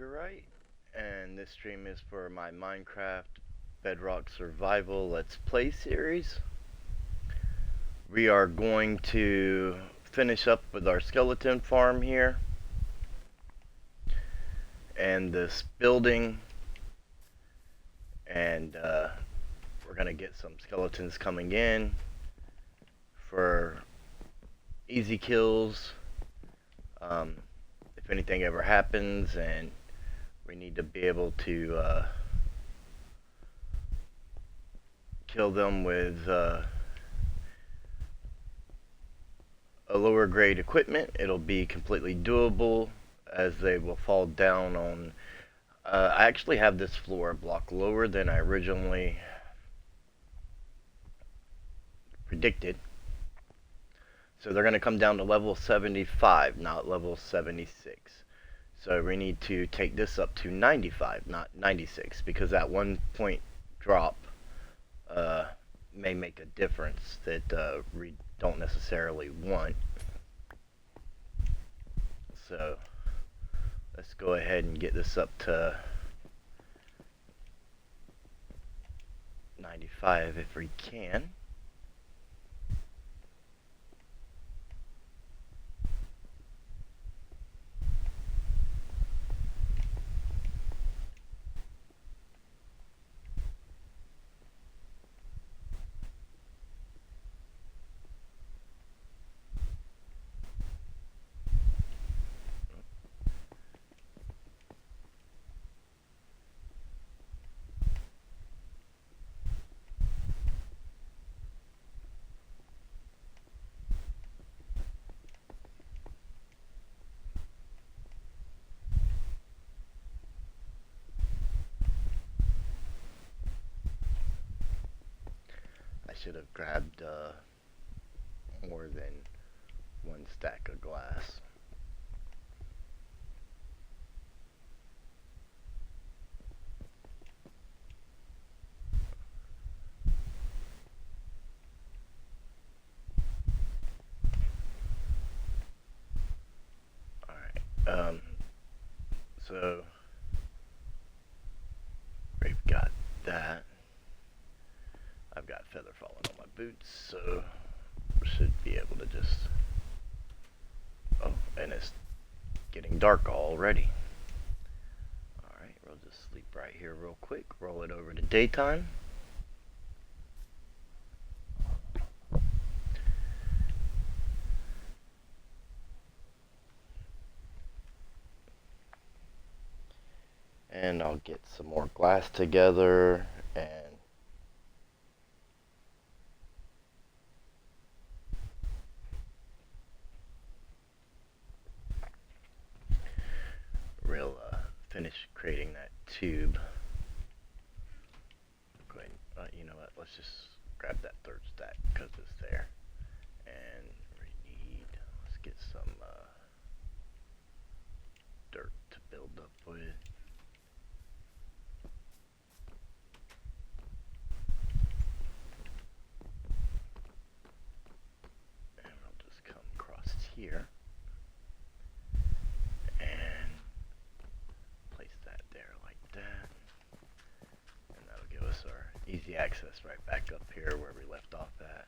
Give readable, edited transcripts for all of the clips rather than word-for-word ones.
Right, and this stream is for my Minecraft Bedrock Survival Let's Play series. We are going to finish up with our skeleton farm here and this building, and we're going to get some skeletons coming in for easy kills if anything ever happens, and we need to be able to kill them with a lower grade equipment. It'll be completely doable as they will fall down on... I actually have this floor a block lower than I originally predicted. So they're going to come down to level 75, not level 76. So we need to take this up to 95, not 96, because that 1 point drop may make a difference that we don't necessarily want. So let's go ahead and get this up to 95 if we can. I should have grabbed more than one stack of glass. Alright, so we've got that. I've got feather falling on my boots, so we should be able to just... Oh, and it's getting dark already. Alright, we'll just sleep right here real quick, roll it over to daytime. And I'll get some more glass together and we'll finish creating that tube. Go ahead, you know what, let's just grab that third stack because it's there. And we need, let's get some dirt to build up with. And I'll just come across here and place that there like that. And that'll give us our easy access right back up here where we left off at.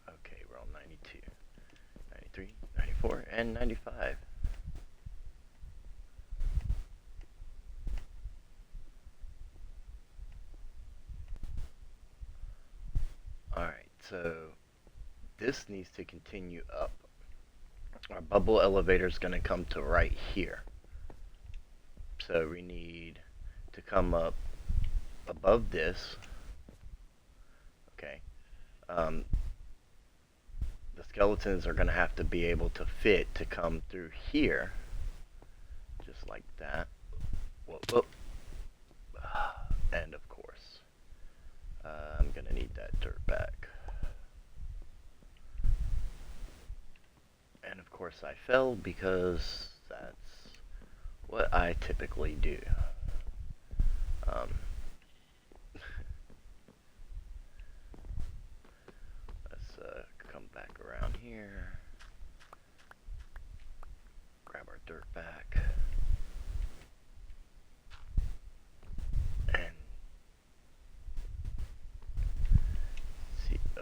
Okay, we're on 92, 93, 94, and 95. Alright, so this needs to continue up. Our bubble elevator is going to come to right here. So we need to come up above this. Okay. The skeletons are going to have to be able to fit to come through here. Just like that. Whoop, whoop. And of course, I'm going to need that dirt back. And of course I fell because that's what I typically do. Let's come back around here. dirt back. And see, I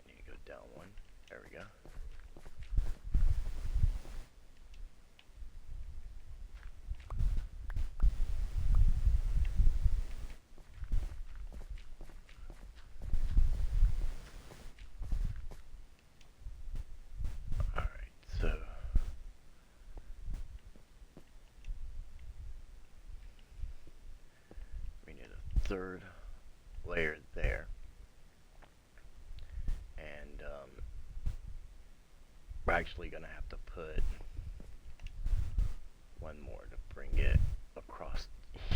need to go down one. There we go. Third layer there, and we're actually going to have to put one more to bring it across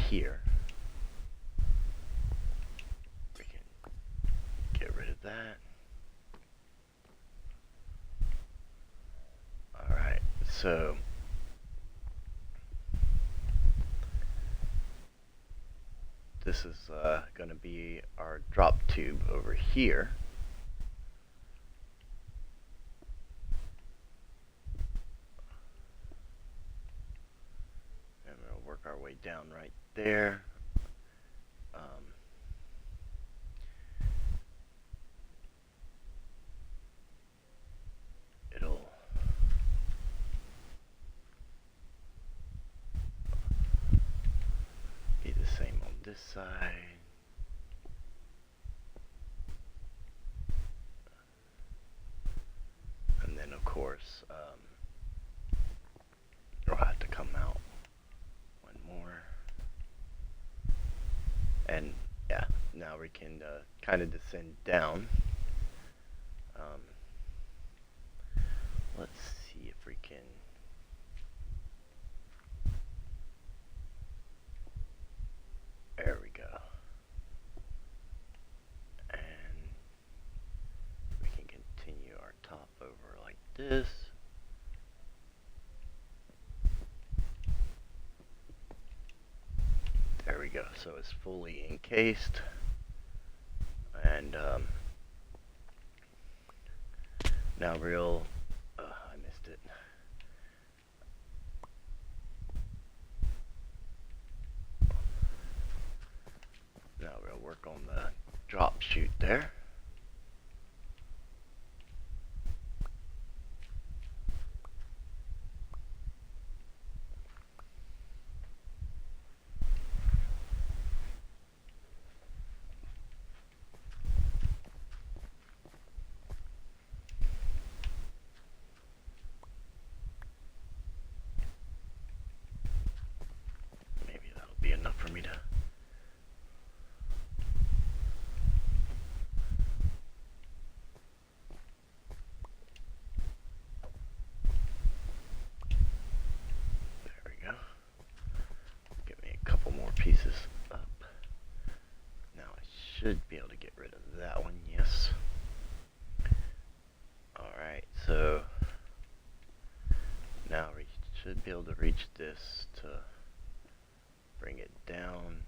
here. We can get rid of that. Alright, so this is going to be our drop tube over here. And we'll work our way down right there. It'll be the same on this side. And then of course, it'll have to come out one more. And yeah, now we can kind of descend down. Let's see if we can. There we go. And we can continue our top over like this. There we go. So it's fully encased. And now we'll, I missed it. Now we'll work on the drop chute there. Maybe that'll be enough for me to. Pieces up. Now I should be able to get rid of that one, yes. Alright, so now we should be able to reach this to bring it down.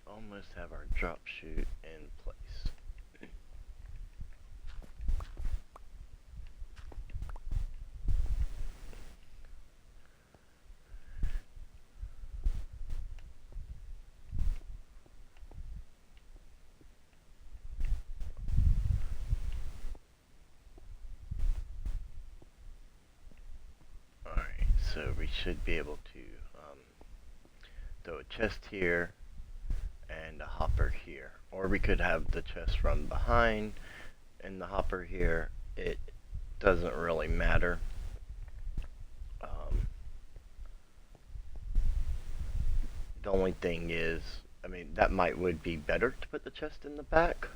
Almost have our drop chute in place. so we should be able to throw a chest here and a hopper here. Or we could have the chest from behind and the hopper here. It doesn't really matter. The only thing is, I mean, that would be better to put the chest in the back.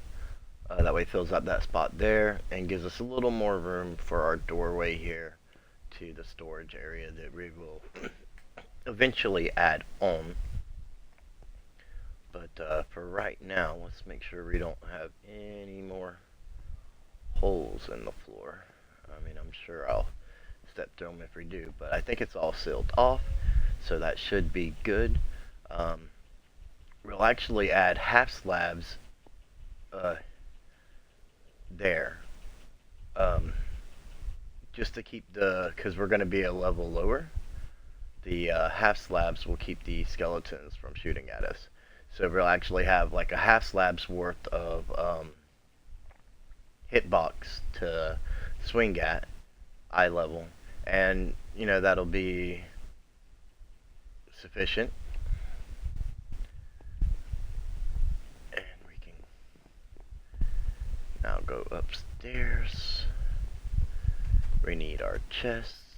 That way it fills up that spot there and gives us a little more room for our doorway here to the storage area that we will eventually add on. But for right now, let's make sure we don't have any more holes in the floor. I mean, I'm sure I'll step through them if we do, but I think it's all sealed off, so that should be good. We'll actually add half slabs there, just to keep because we're going to be a level lower. The half slabs will keep the skeletons from shooting at us. So we'll actually have like a half slab's worth of hitbox to swing at eye level, and you know that'll be sufficient. And we can now go upstairs. We need our chests,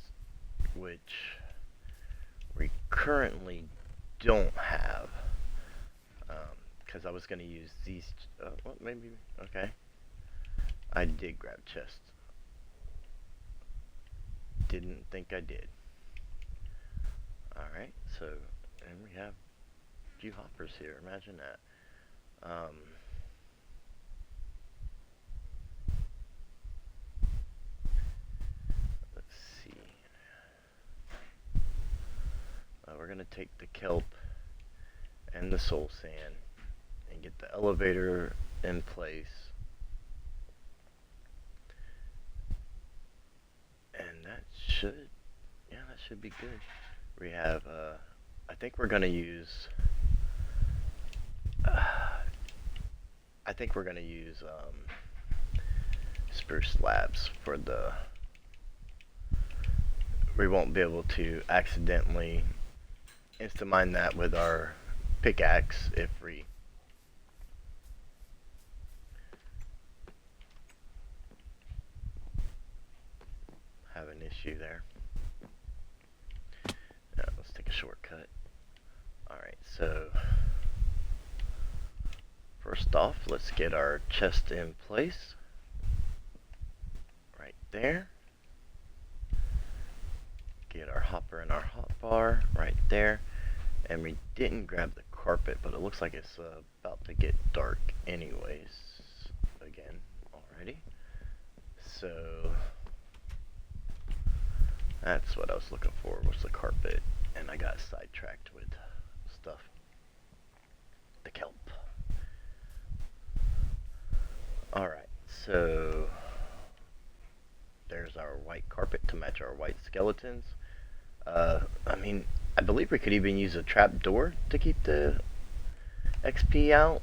which we currently don't have, because I was going to use these. Well, maybe, okay. I did grab chests. Didn't think I did. Alright, so, and we have a few hoppers here, imagine that. Let's see. We're going to take the kelp and the soul sand and get the elevator in place. And that should, yeah, that should be good. We have, I think we're going to use, spruce slabs for the, we won't be able to accidentally insta-mine that with our pickaxe if we have an issue there. Now, let's take a shortcut. Alright, so first off, let's get our chest in place. Right there. Get our hopper and our hotbar right there. And we didn't grab the carpet, but it looks like it's about to get dark anyways. Again, already. So that's what I was looking for, was the carpet, and I got sidetracked with stuff. The kelp. Alright, so there's our white carpet to match our white skeletons. I mean, I believe we could even use a trap door to keep the XP out,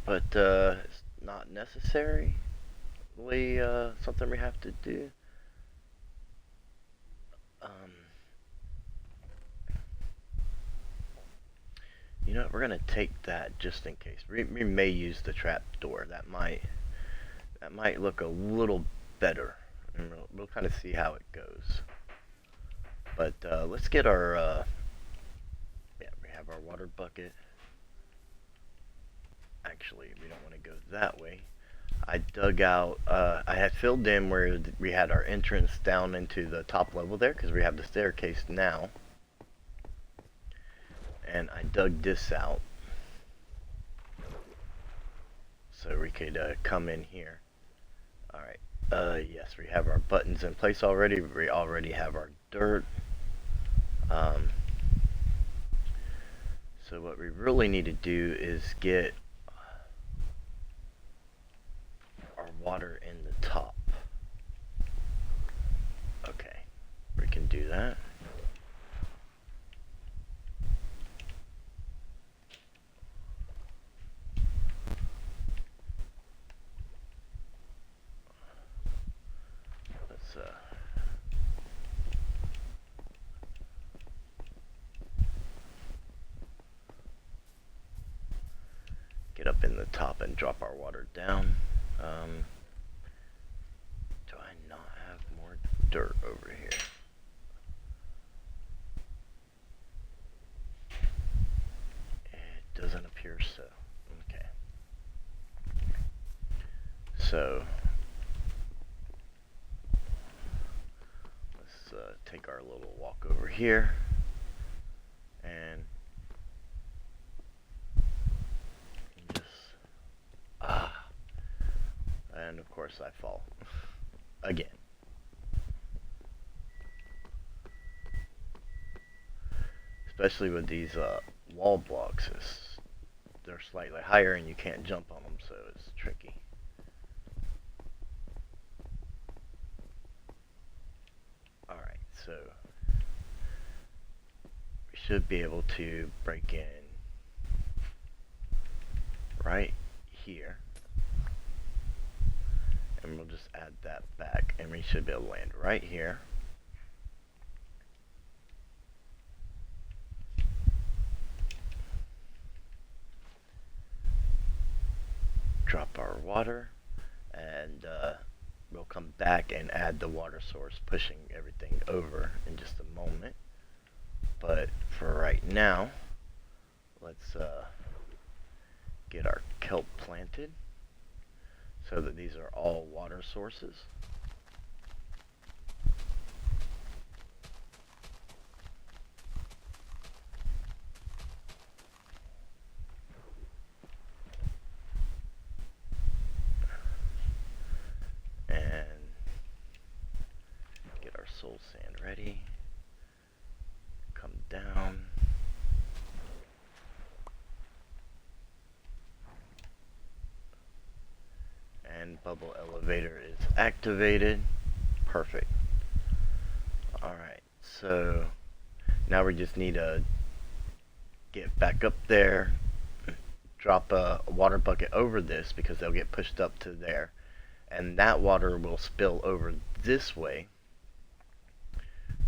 but it's not necessarily something we have to do. You know what, we're gonna take that just in case. We may use the trap door. That might look a little better, and we'll kind of see how it goes. But let's get our yeah, we have our water bucket. Actually, we don't want to go that way. I dug out, I had filled in where we had our entrance down into the top level there, because we have the staircase now. And I dug this out so we could come in here. Alright, yes, we have our buttons in place already. We already have our dirt. So what we really need to do is get our water in the top. Okay, we can do that. spin the top and drop our water down. Do I not have more dirt over here? It doesn't appear so. Okay. So let's take our little walk over here and just and of course I fall again. Especially with these wall blocks, they're slightly higher and you can't jump on them, so it's tricky. Alright, so we should be able to break in right here. And we'll just add that back, and we should be able to land right here. Drop our water, and we'll come back and add the water source, pushing everything over in just a moment. But for right now, let's get our kelp planted so that these are all water sources. And get our soul sand ready. Come down. And bubble elevator is activated. Perfect. Alright, so now we just need to get back up there, drop a water bucket over this because they'll get pushed up to there, and that water will spill over this way.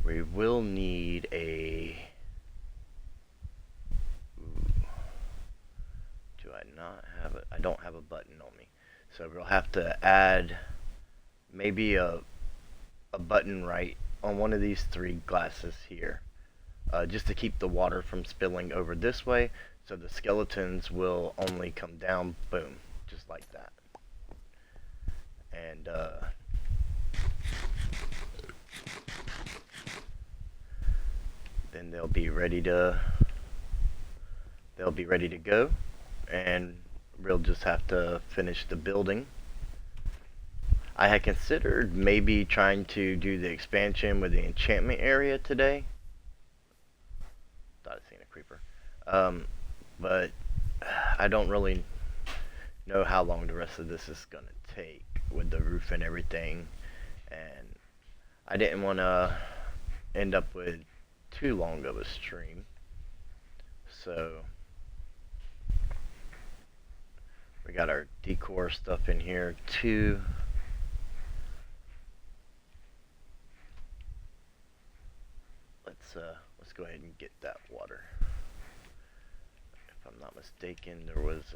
We will need a... do I not have it? I don't have a button on me. So we'll have to add maybe a button right on one of these three glasses here, just to keep the water from spilling over this way, so the skeletons will only come down, boom, just like that. And then they'll be ready to go, and we'll just have to finish the building. I had considered maybe trying to do the expansion with the enchantment area today. Thought I'd seen a creeper. But I don't really know how long the rest of this is going to take with the roof and everything. And I didn't want to end up with too long of a stream. So we got our decor stuff in here too. Let's go ahead and get that water. If I'm not mistaken, there was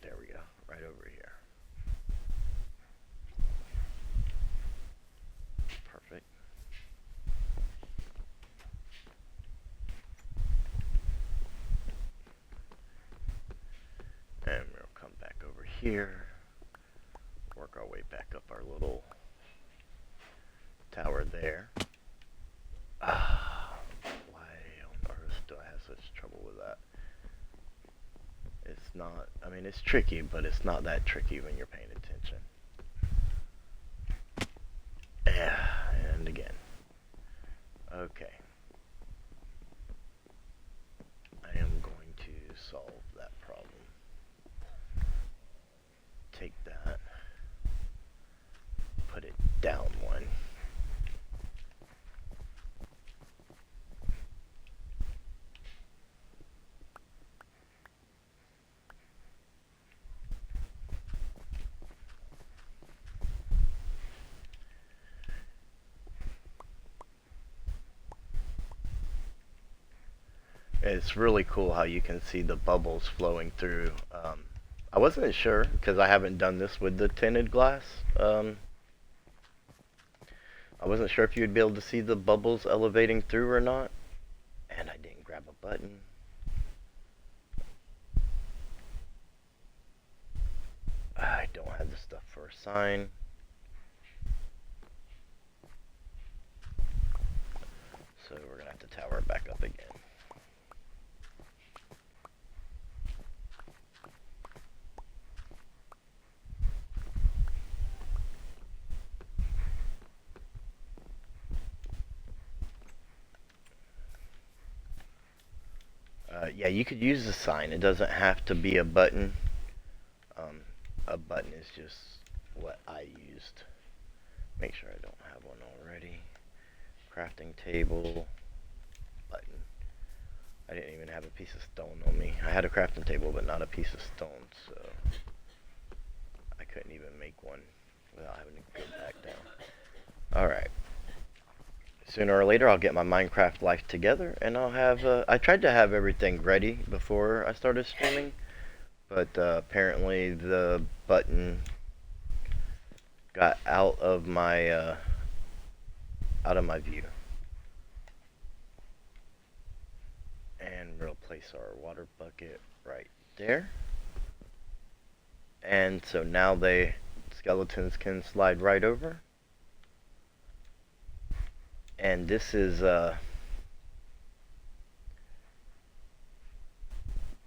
there we go, right over here. Perfect. And we'll come back over here, work our way back up our little tower there. Why on earth do I have such trouble with that? It's not, I mean, it's tricky, but it's not that tricky when you're paying attention. And again. Okay. I am going to solve that problem. Take that, put it down one. It's really cool how you can see the bubbles flowing through. I I wasn't sure because I haven't done this with the tinted glass. I wasn't sure if you'd be able to see the bubbles elevating through or not, and I didn't grab a button. I don't have the stuff for a sign. So we're gonna have to tower it back up again. Yeah, you could use a sign. It doesn't have to be a button. A button is just what I used. Make sure I don't have one already. Crafting table. Button. I didn't even have a piece of stone on me. I had a crafting table, but not a piece of stone, so I couldn't even make one without having to go back down. Alright. Sooner or later, I'll get my Minecraft life together, and I'll have, I tried to have everything ready before I started streaming, but apparently the button got out of my view. And we'll place our water bucket right there. And so now the skeletons can slide right over. And this is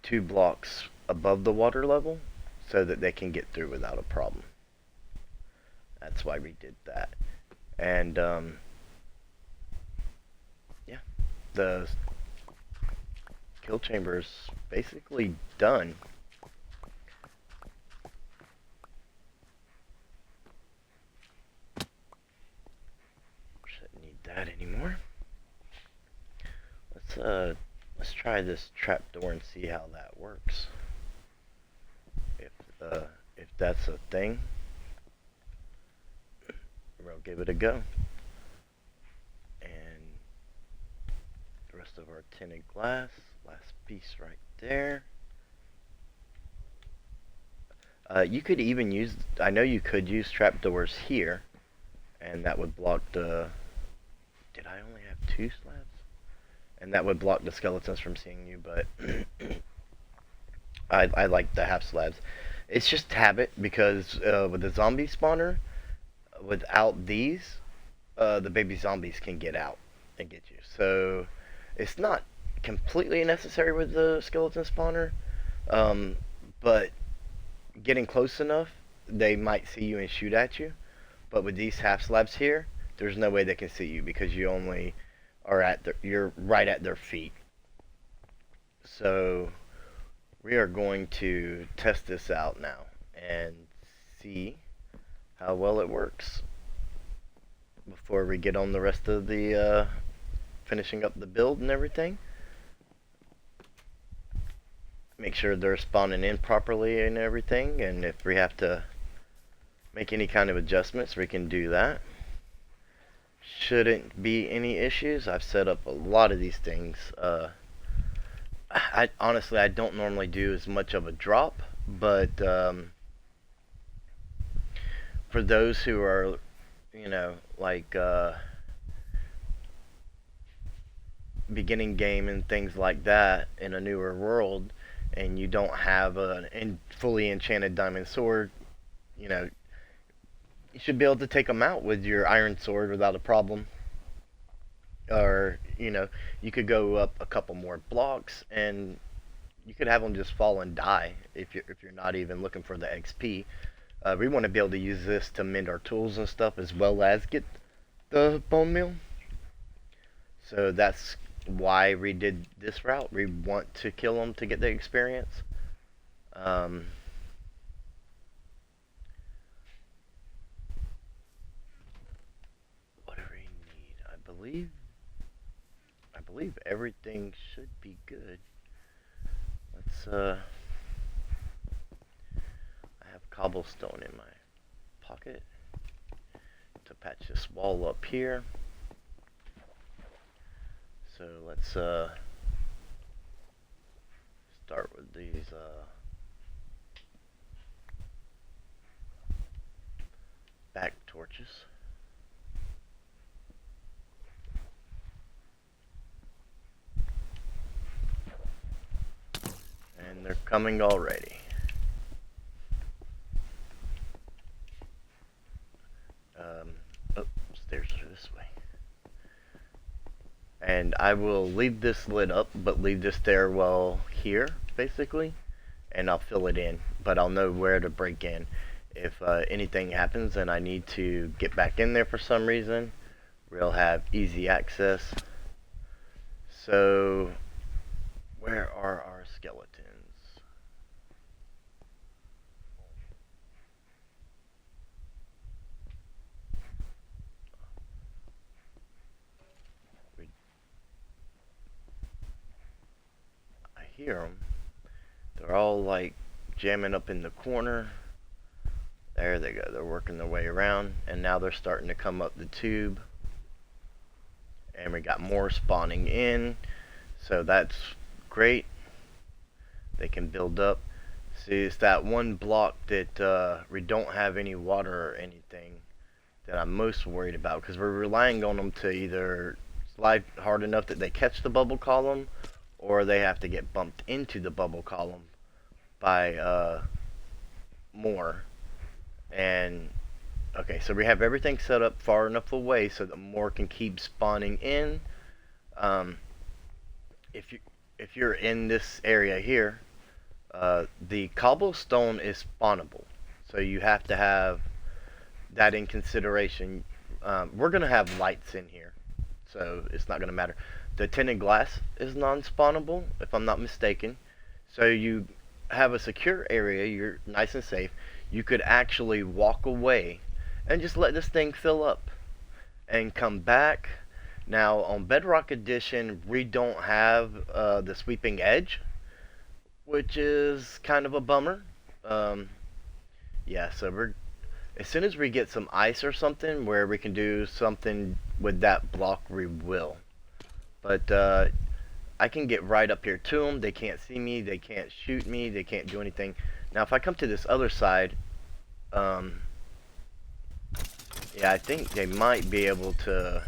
2 blocks above the water level so that they can get through without a problem. That's why we did that. And yeah, the kill chamber is basically done. Shouldn't need that anymore. Let's try this trapdoor and see how that works. If that's a thing, we'll give it a go. And the rest of our tinted glass, last piece right there. You could even use, I know you could use trapdoors here, and that would block the, did I only have 2 slabs? And that would block the skeletons from seeing you, but I like the half slabs. It's just habit, because with the zombie spawner, without these, the baby zombies can get out and get you. So it's not completely necessary with the skeleton spawner, but getting close enough, they might see you and shoot at you. But with these half slabs here, there's no way they can see you because you only are you're right at their feet. So we are going to test this out now and see how well it works before we get on the rest of the finishing up the build and everything. Make sure they're spawning in properly and everything, and if we have to make any kind of adjustments, we can do that. Shouldn't be any issues. I've set up a lot of these things. I honestly, I don't normally do as much of a drop, but for those who are, you know, like beginning game and things like that in a newer world, and you don't have a fully enchanted diamond sword, you know, you should be able to take them out with your iron sword without a problem. Or, you know, you could go up a couple more blocks and you could have them just fall and die if you're not even looking for the XP. We want to be able to use this to mend our tools and stuff as well as get the bone meal. So that's why we did this route. We want to kill them to get the experience. What do we need? I believe everything should be good. Let's I have cobblestone in my pocket to patch this wall up here. So let's start with these torches. And they're coming already. Oh, stairs are this way. And I will leave this lit up, but leave the stairwell here, basically. And I'll fill it in, but I'll know where to break in. If anything happens and I need to get back in there for some reason, we'll have easy access. So, where are our skeletons? I hear them. They're all like jamming up in the corner. There they go. They're working their way around, and now they're starting to come up the tube. And we got more spawning in, so that's great. They can build up. See, it's that one block that we don't have any water or anything that I'm most worried about, because we're relying on them to either slide hard enough that they catch the bubble column, or they have to get bumped into the bubble column by more. And okay, so we have everything set up far enough away so that more can keep spawning in. If you're in this area here, the cobblestone is spawnable, so you have to have that in consideration. We're gonna have lights in here, so it's not gonna matter. The tinted glass is non-spawnable, if I'm not mistaken. So you have a secure area, you're nice and safe. You could actually walk away and just let this thing fill up and come back. Now on Bedrock Edition, we don't have the sweeping edge, which is kind of a bummer. Yeah, so we're as soon as we get some ice or something where we can do something with that block, we will. But I can get right up here to them. They can't see me. They can't shoot me. They can't do anything. Now, if I come to this other side, yeah, I think they might be able to.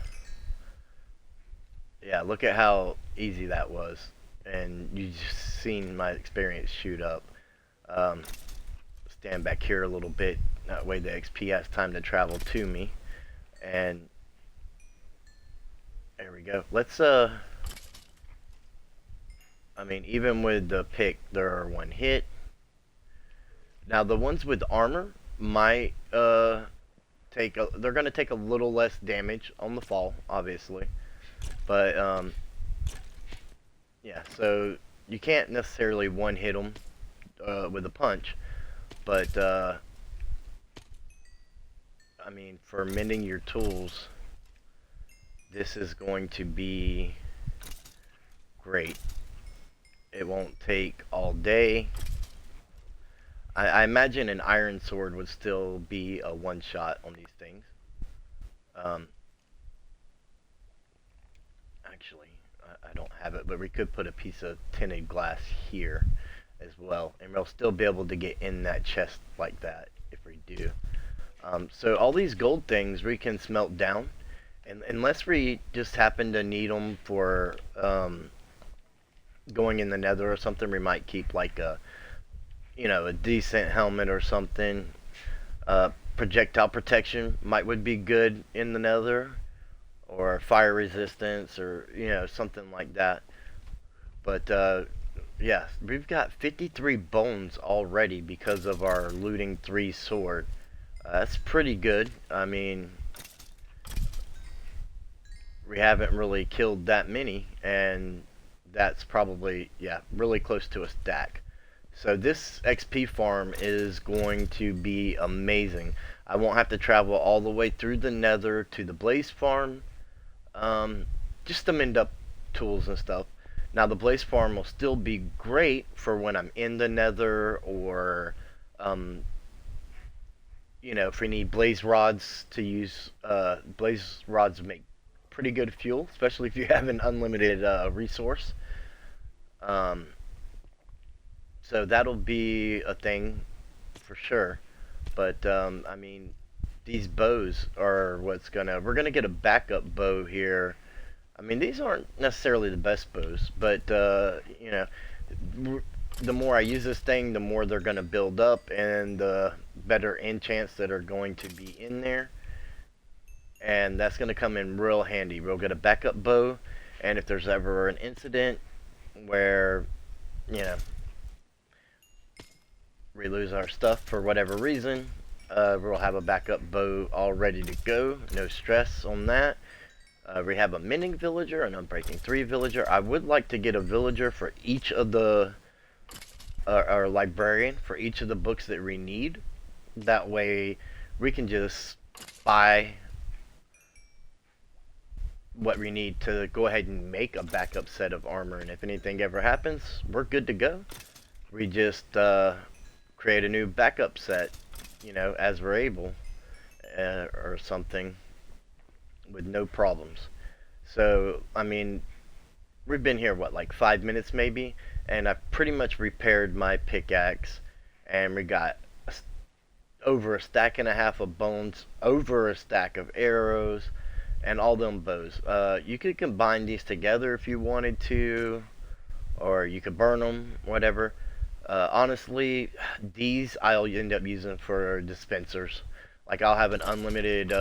Yeah, look at how easy that was, and you just seen my experience shoot up. Stand back here a little bit. That way, the XP has time to travel to me, and there we go. Let's I mean, even with the pick, they're one hit. Now, the ones with armor might they're gonna take a little less damage on the fall, obviously. But yeah, so you can't necessarily one hit them with a punch, but I mean, for mending your tools, this is going to be great. It won't take all day. I imagine an iron sword would still be a one-shot on these things. Actually, I don't have it, but we could put a piece of tinted glass here as well, and we'll still be able to get in that chest like that if we do. So all these gold things we can smelt down, and unless we just happen to need them for going in the nether or something, we might keep like a a decent helmet or something. Projectile protection would be good in the nether, or fire resistance, or something like that. But yeah, we've got 53 bones already because of our looting 3 sword. That's pretty good. I mean, we haven't really killed that many, and that's probably, yeah, really close to a stack. So this XP farm is going to be amazing. I won't have to travel all the way through the nether to the blaze farm, just to mend up tools and stuff. Now the blaze farm will still be great for when I'm in the nether, or if we need blaze rods to use. Blaze rods make pretty good fuel, especially if you have an unlimited resource. So that'll be a thing for sure. But I mean, these bows are we're gonna get a backup bow here. I mean, these aren't necessarily the best bows, but you know, the more I use this thing, the more they're gonna build up, and the better enchants that are going to be in there, and that's gonna come in real handy. We'll get a backup bow, and if there's ever an incident where, you know, we lose our stuff for whatever reason, we'll have a backup bow all ready to go. No stress on that. We have a mending villager, an unbreaking 3 villager. I would like to get a villager for each of the, or librarian for each of the books that we need. That way we can just buy what we need to go ahead and make a backup set of armor, and if anything ever happens, we're good to go. We just create a new backup set, you know, as we're able, or something, with no problems. So, I mean, we've been here, what, like 5 minutes maybe? And I've pretty much repaired my pickaxe, and we got over a stack and a half of bones, over a stack of arrows, and all them bows. You could combine these together if you wanted to, or you could burn them, whatever. Honestly, these I'll end up using for dispensers. Like, I'll have an unlimited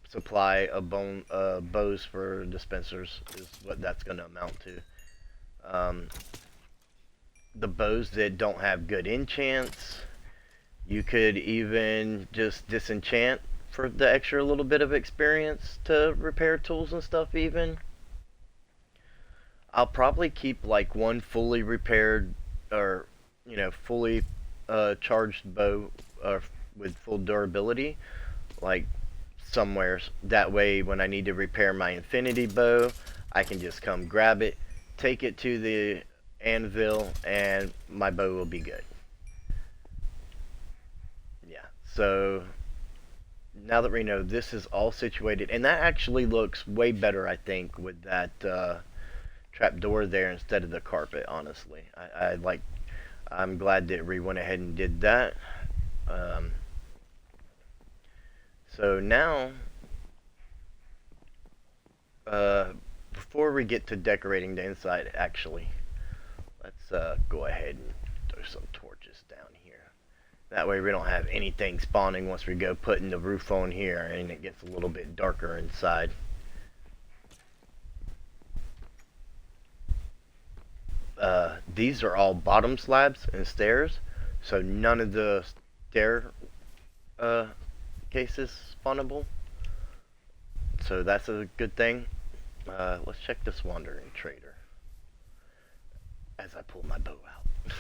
supply of bows for dispensers, is what that's going to amount to. The bows that don't have good enchants, you could even just disenchant for the extra little bit of experience to repair tools and stuff even. I'll probably keep like one fully repaired, or, you know, fully charged bow with full durability, like somewhere. That way when I need to repair my infinity bow, I can just come grab it, take it to the anvil, and my bow will be good. Yeah, so now that we know this is all situated, and that actually looks way better, I think, with that trap door there instead of the carpet, honestly. I'm glad that we went ahead and did that. So now, before we get to decorating the inside, actually, let's go ahead and throw some torches down here. That way we don't have anything spawning once we go putting the roof on here, and it gets a little bit darker inside. These are all bottom slabs and stairs, so none of the stair cases spawnable. So that's a good thing. Let's check this wandering trader as I pull my bow out.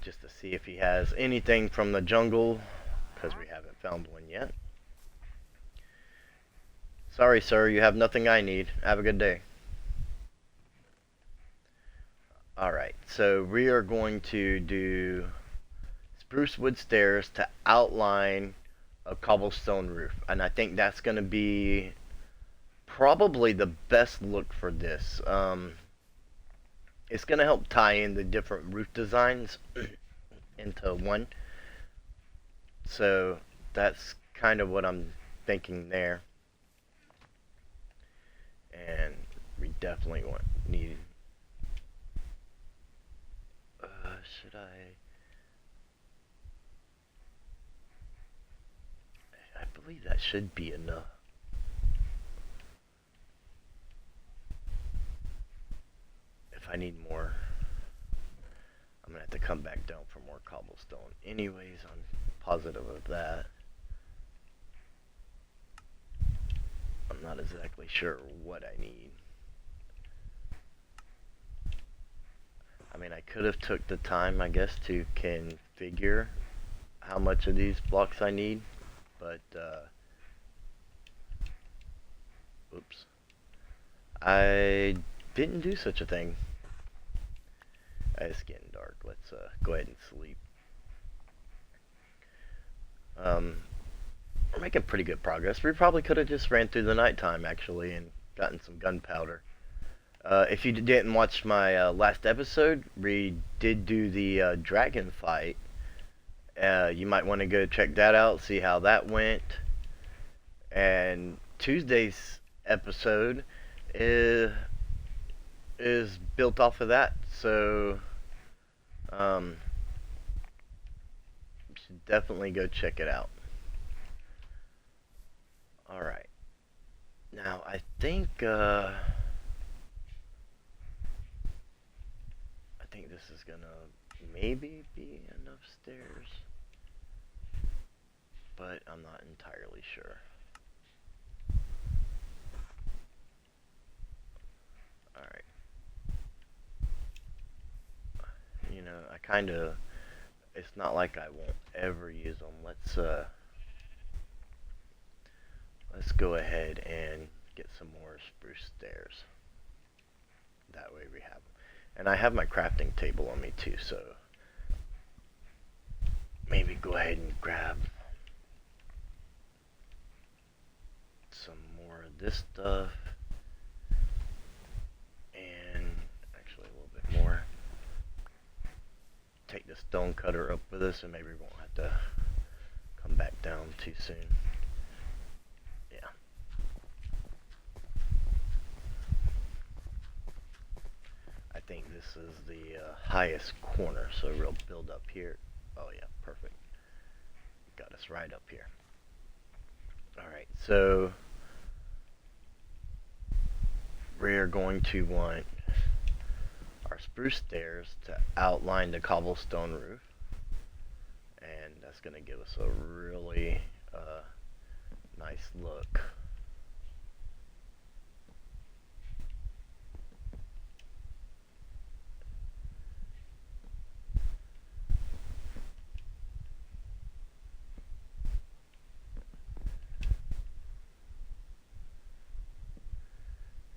Just to see if he has anything from the jungle, because we haven't found one yet. Sorry, sir, you have nothing I need. Have a good day. Alright, so we are going to do spruce wood stairs to outline a cobblestone roof. And I think that's going to be probably the best look for this. It's going to help tie in the different roof designs into one. So that's kind of what I'm thinking there. And we definitely need... should I believe that should be enough. If I need more, I'm gonna have to come back down for more cobblestone. Anyways, I'm positive of that. I'm not exactly sure what I need. I mean, I could have took the time, I guess, to configure how much of these blocks I need, but, oops. I didn't do such a thing. It's getting dark. Let's, go ahead and sleep. We're making pretty good progress. We probably could have just ran through the nighttime, actually, and gotten some gunpowder. If you didn't watch my last episode, we did do the dragon fight, You might want to go check that out, see how that went. And Tuesday's episode is built off of that, so you should definitely go check it out. All right. Now I think this is gonna maybe be enough stairs, but I'm not entirely sure. All right. You know, I kind of. It's not like I won't ever use them. Let's go ahead and get some more spruce stairs. That way we have them. And I have my crafting table on me too, so maybe go ahead and grab some more of this stuff. And actually a little bit more. Take the stone cutter up with us, and maybe we won't have to come back down too soon. Yeah. I think this is the highest corner, so we'll build up here. Oh yeah, perfect. Got us right up here. Alright, so we're going to want our spruce stairs to outline the cobblestone roof, and that's going to give us a really nice look.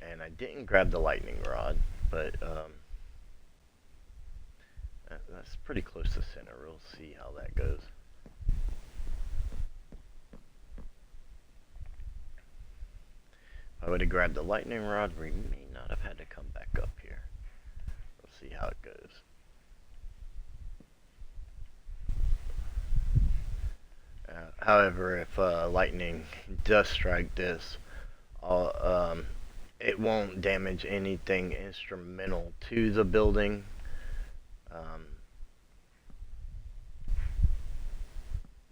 And I didn't grab the lightning rod, but that's pretty close to center. We'll see how that goes. If I would have grabbed the lightning rod, we may not have had to come back up here. We'll see how it goes. However, if lightning does strike this, it won't damage anything instrumental to the building.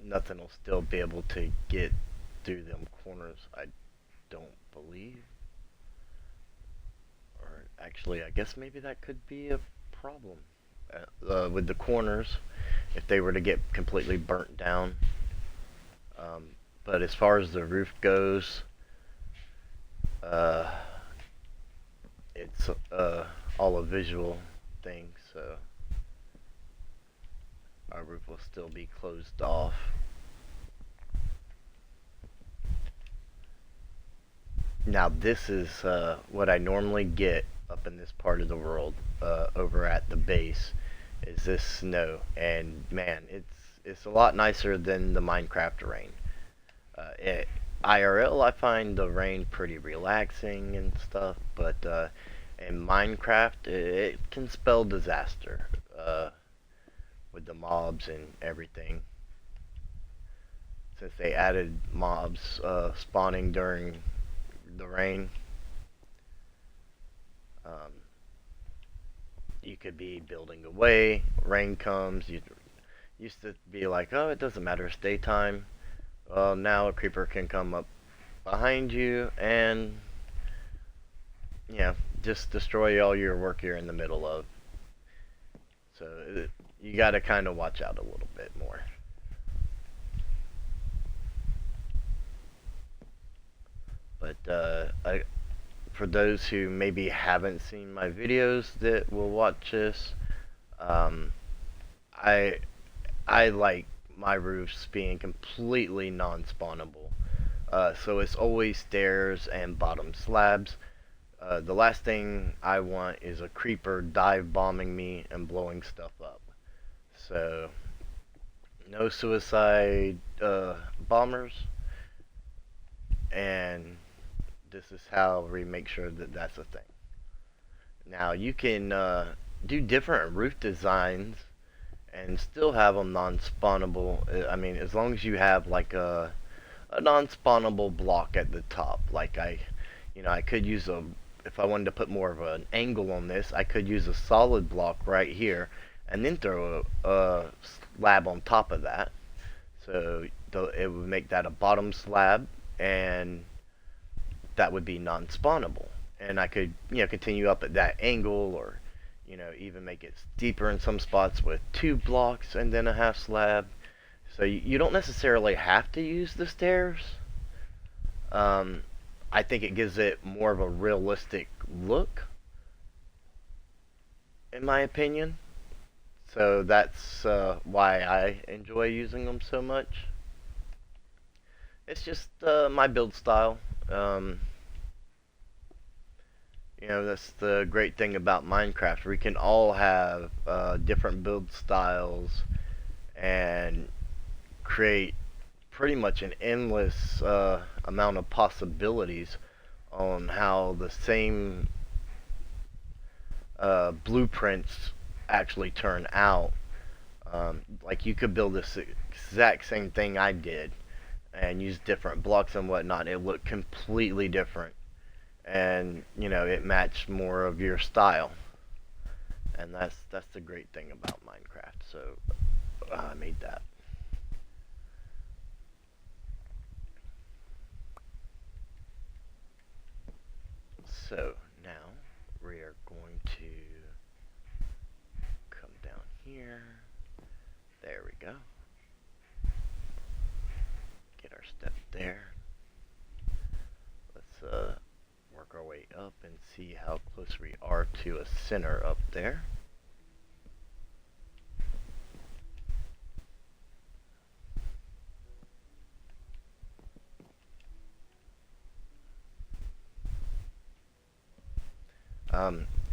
Nothing will still be able to get through them corners, I don't believe. Or actually, I guess maybe that could be a problem with the corners if they were to get completely burnt down. But as far as the roof goes, it's all a visual thing, so our roof will still be closed off. Now this is what I normally get up in this part of the world, over at the base, is this snow, and man, it's a lot nicer than the Minecraft rain. IRL, I find the rain pretty relaxing and stuff, but in Minecraft, it can spell disaster with the mobs and everything. Since they added mobs spawning during the rain, you could be building away, rain comes, you used to be like, oh, it doesn't matter, it's daytime. Well, now a creeper can come up behind you and, yeah, just destroy all your work you're in the middle of. So you gotta kind of watch out a little bit more. But for those who maybe haven't seen my videos that will watch this, I like my roofs being completely non-spawnable. So it's always stairs and bottom slabs. The last thing I want is a creeper dive bombing me and blowing stuff up. So no suicide bombers, and this is how we make sure that that's a thing. Now you can do different roof designs and still have them non-spawnable. I mean, as long as you have like a non-spawnable block at the top. Like I could use if I wanted to put more of an angle on this, I could use a solid block right here, and then throw a slab on top of that. So it would make that a bottom slab, and that would be non-spawnable. And I could, continue up at that angle, or, even make it steeper in some spots with 2 blocks and then a half slab. So you don't necessarily have to use the stairs. I think it gives it more of a realistic look, in my opinion. So that's why I enjoy using them so much. It's just my build style. Um, that's the great thing about Minecraft. We can all have different build styles and create pretty much an endless amount of possibilities on how the same blueprints actually turn out. Like you could build this exact same thing I did and use different blocks and whatnot. It looked completely different, and it matched more of your style. And that's the great thing about Minecraft. So I made that. So now we are going to come down here. There we go. Get our step there. Let's work our way up and see how close we are to a center up there.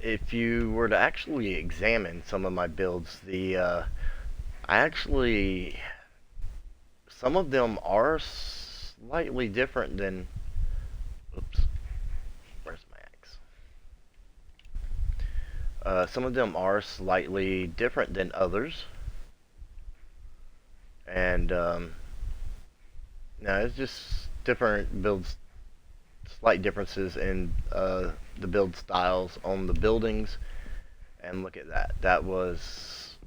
If you were to actually examine some of my builds, I actually, some of them are slightly different than, oops, where's my axe? Some of them are slightly different than others, and no, it's just different builds, slight differences in the build styles on the buildings. And look at that. That was,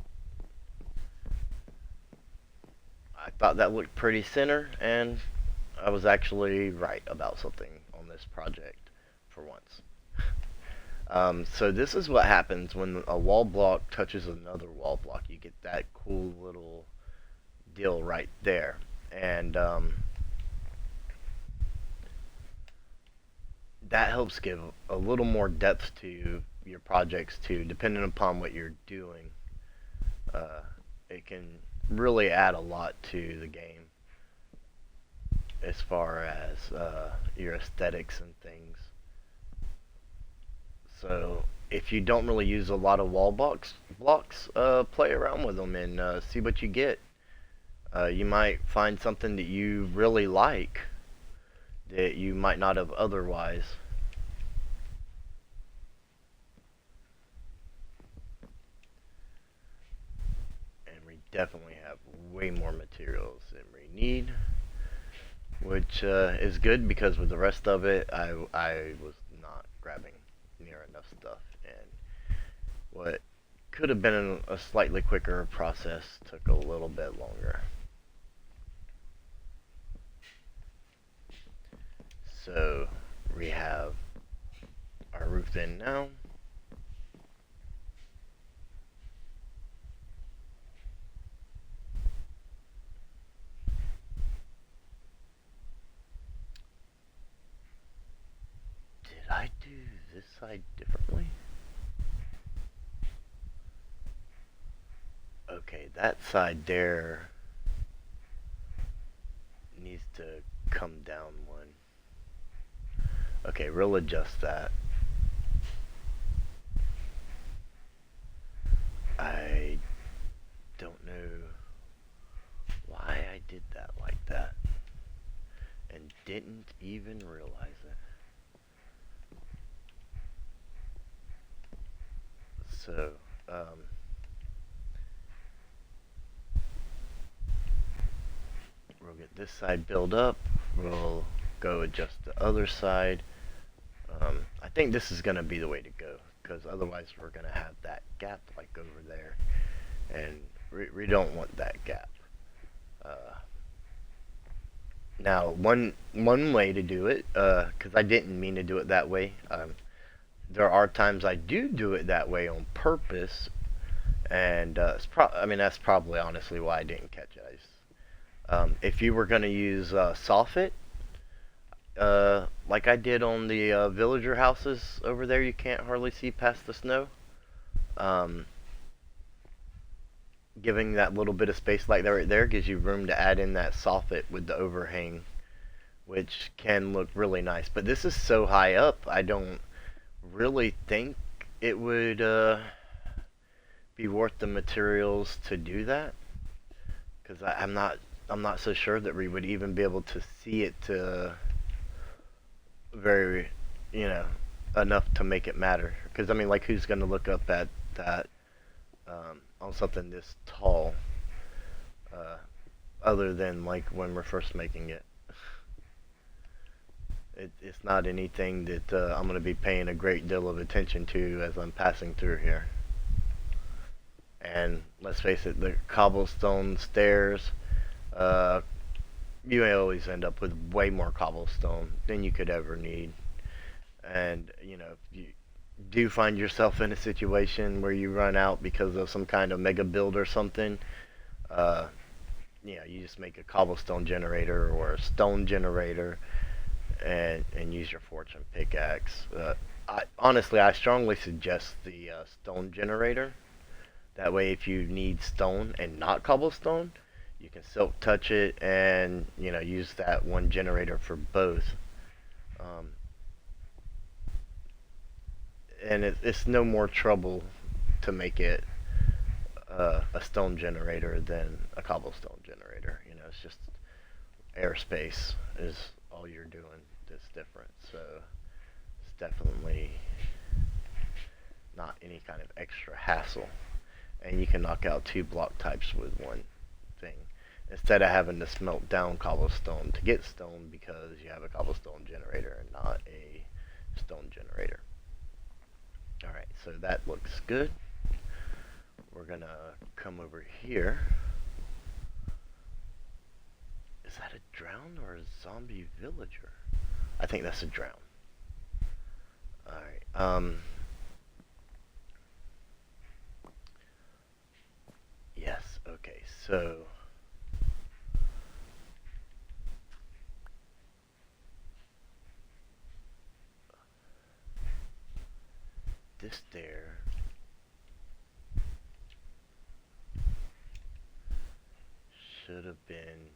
I thought that looked pretty center, and I was actually right about something on this project for once. So this is what happens when a wall block touches another wall block. You get that cool little deal right there. And that helps give a little more depth to your projects too, depending upon what you're doing. It can really add a lot to the game as far as your aesthetics and things. So if you don't really use a lot of blocks, play around with them and see what you get. You might find something that you really like that you might not have otherwise. And we definitely have way more materials than we need, which is good because with the rest of it, I was not grabbing near enough stuff, and what could have been a slightly quicker process took a little bit longer. So we have our roof in now. Did I do this side differently? Okay, that side there needs to come down one. Okay, we'll adjust that. I don't know why I did that like that and didn't even realize it. So, We'll get this side built up. We'll go adjust the other side. I think this is going to be the way to go, because otherwise we're going to have that gap like over there, and we don't want that gap. Now, one way to do it, because I didn't mean to do it that way. There are times I do it that way on purpose, and I mean that's probably honestly why I didn't catch it. If you were going to use soffit, like I did on the villager houses over there, you can't hardly see past the snow. Um, Giving that little bit of space like that right there gives you room to add in that soffit with the overhang, which can look really nice. But this is so high up, I don't really think it would be worth the materials to do that, because I'm not so sure that we would even be able to see it very, you know, enough to make it matter. Because I mean, like, who's going to look up at that on something this tall, other than like when we're first making it? It's not anything that I'm going to be paying a great deal of attention to as I'm passing through here. And let's face it, the cobblestone stairs, you may always end up with way more cobblestone than you could ever need. And, you know, if you do find yourself in a situation where you run out because of some kind of mega build or something, you know, you just make a cobblestone generator or a stone generator, and use your fortune pickaxe. Honestly, I strongly suggest the stone generator. That way, if you need stone and not cobblestone, you can silk touch it and, you know, use that one generator for both. And it's no more trouble to make it a stone generator than a cobblestone generator. You know, it's just airspace is all you're doing that's different. So it's definitely not any kind of extra hassle. And you can knock out 2 block types with one thing, instead of having to smelt down cobblestone to get stone because you have a cobblestone generator and not a stone generator. Alright, so that looks good. We're gonna come over here. Is that a drown or a zombie villager? I think that's a drown. Alright, yes, okay, so this stair should have been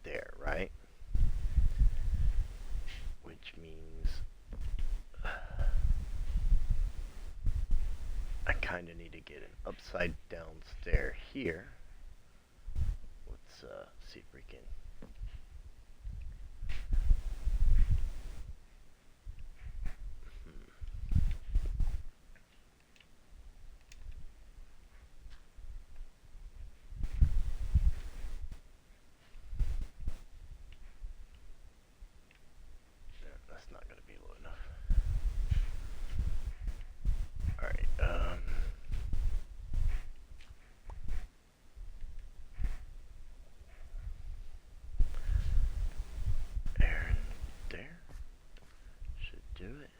there, right? Which means I kind of need to get an upside down stair here. Let's see if we can. That's not going to be low enough. Alright, there and there should do it.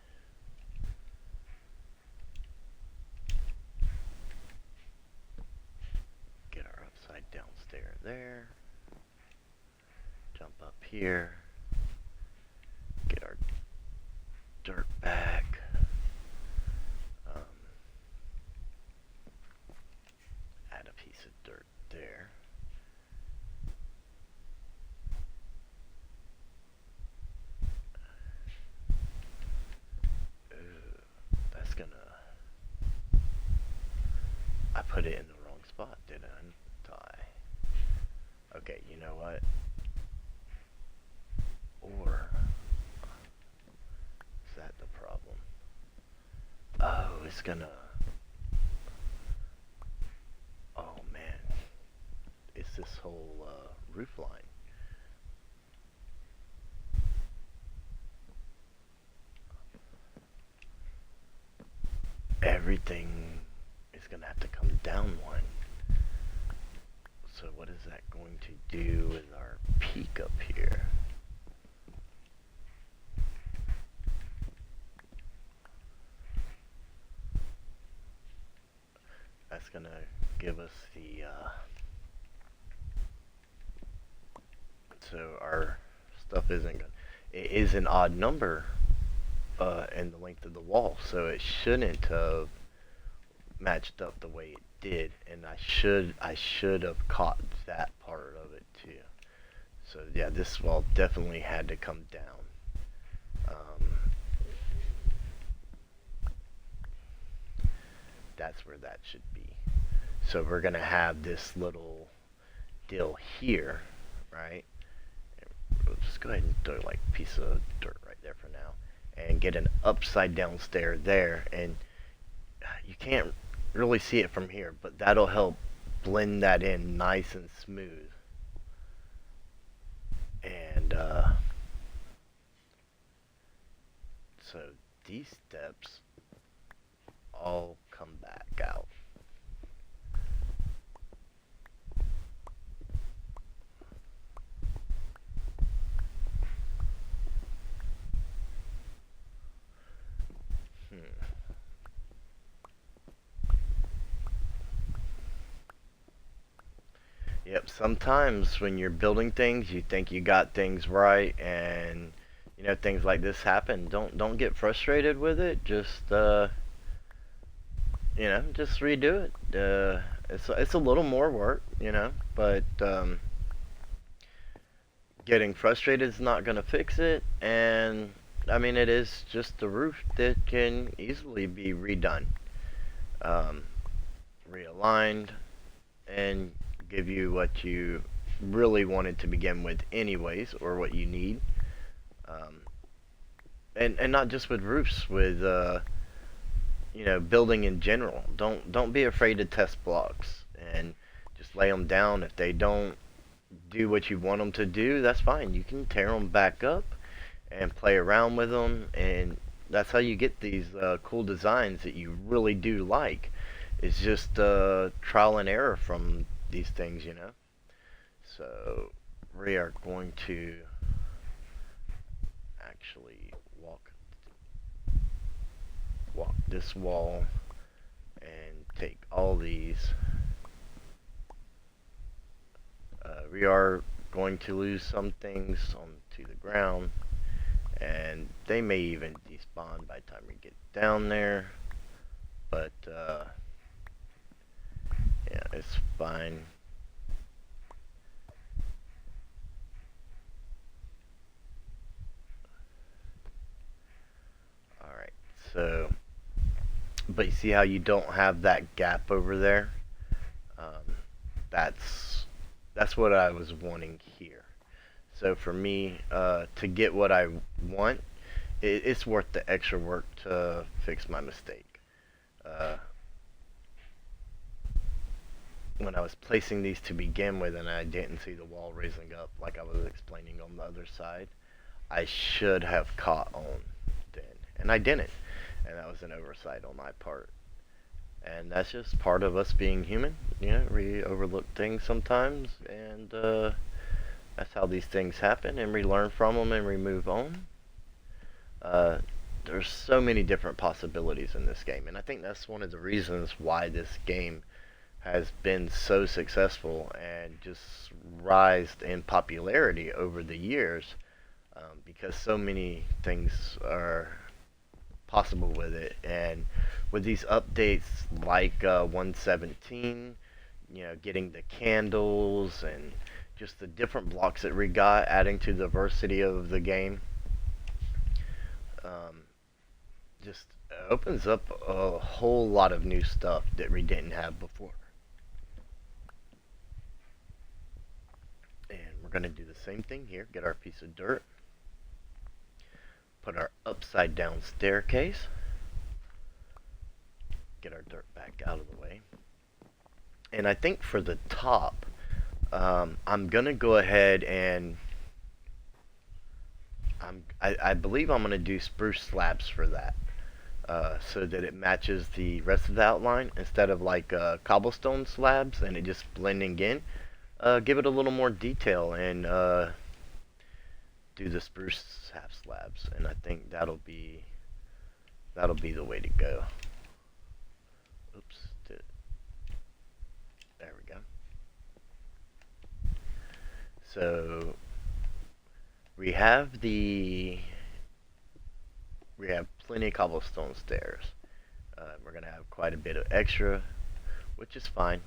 Get our upside down stair there. Jump up here. Get our dirt back. Add a piece of dirt there. That's gonna... I put it in the wrong spot, didn't I? Okay, you know what? Or... is that the problem? Oh, it's gonna... oh man. It's this whole roof line. everything is going to have to come down one. So what is that going to do with our peak up here? That's going to give us the, so our stuff isn't going to, it is an odd number in the length of the wall, so it shouldn't have matched up the way it did, and I should have caught that part of it too. So yeah, this wall definitely had to come down. That's where that should be. So we're gonna have this little deal here, right? We'll just go ahead and throw like a piece of dirt right there for now, and get an upside down stair there, and you can't really see it from here, but that'll help blend that in nice and smooth. And so these steps all come back out. Yep, sometimes when you're building things, you think you got things right, and you know things like this happen. Don't get frustrated with it. Just you know, just redo it. It's a little more work, you know, but getting frustrated is not gonna fix it. And I mean, it is just the roof that can easily be redone, um, realigned, and give you what you really wanted to begin with anyways, or what you need. um, and not just with roofs, with you know, building in general. Don't be afraid to test blocks, and just lay them down. If they don't do what you want them to do, that's fine. You can tear them back up and play around with them, and that's how you get these cool designs that you really do like. It's just trial and error from these things, you know. So we are going to actually walk this wall and take all these. We are going to lose some things onto the ground, and they may even despawn by the time we get down there, but yeah, it's fine. Alright, so, but you see how you don't have that gap over there? Um, that's what I was wanting here. So for me, to get what I want, it's worth the extra work to fix my mistake. Uh, when I was placing these to begin with, and I didn't see the wall raising up like I was explaining on the other side, I should have caught on then, and I didn't, and that was an oversight on my part. And that's just part of us being human. You know, we overlook things sometimes, and that's how these things happen, and we learn from them and we move on. Uh, there's so many different possibilities in this game, and I think that's one of the reasons why this game has been so successful and just rised in popularity over the years, because so many things are possible with it. And with these updates like 117, you know, getting the candles and just the different blocks that we got, adding to the diversity of the game, just opens up a whole lot of new stuff that we didn't have before. And we're going to do the same thing here. Get our piece of dirt, put our upside down staircase, get our dirt back out of the way. And I think for the top, I'm going to go ahead and I believe I'm going to do spruce slabs for that. so that it matches the rest of the outline instead of like cobblestone slabs and it just blending in. Give it a little more detail and do the spruce half slabs, and I think that'll be the way to go. Oops, there we go. So we have plenty of cobblestone stairs. We're gonna have quite a bit of extra, which is fine.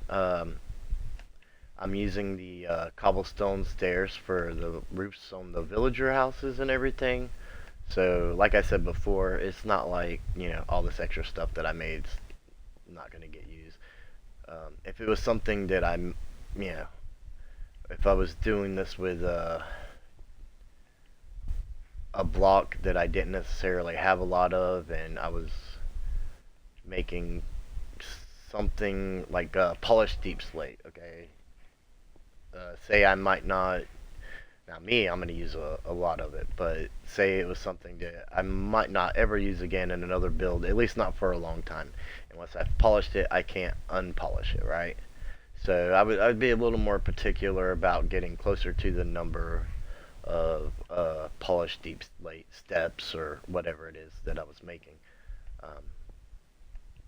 I'm using the cobblestone stairs for the roofs on the villager houses and everything. So, like I said before, it's not like, all this extra stuff that I made's not going to get used. If it was something that if I was doing this with a block that I didn't necessarily have a lot of, and I was making something like polished deep slate, okay? Say I might not, now me, I'm going to use a lot of it, but say it was something that I might not ever use again in another build, at least not for a long time. And once I've polished it, I can't unpolish it, right? So I would be a little more particular about getting closer to the number of polished deep slate steps or whatever it is that I was making. Um,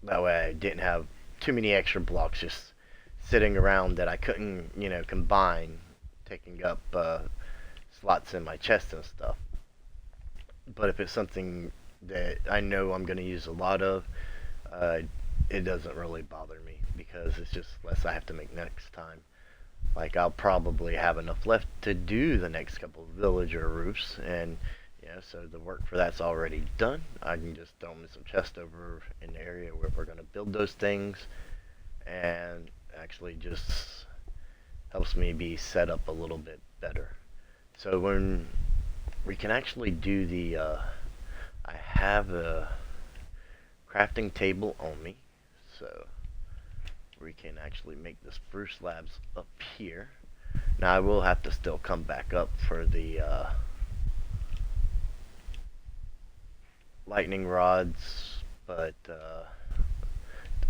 that way I didn't have too many extra blocks just sitting around that I couldn't, combine, taking up slots in my chest and stuff. But if it's something that I know I'm going to use a lot of, uh, it doesn't really bother me because it's just less I have to make next time. Like I'll probably have enough left to do the next couple of villager roofs, and so the work for that's already done. I can just throw in some chest over in the area where we're going to build those things, and actually just helps me be set up a little bit better. So when we can actually do the, I have a crafting table on me, so we can actually make the spruce slabs up here. Now I will have to still come back up for the lightning rods, but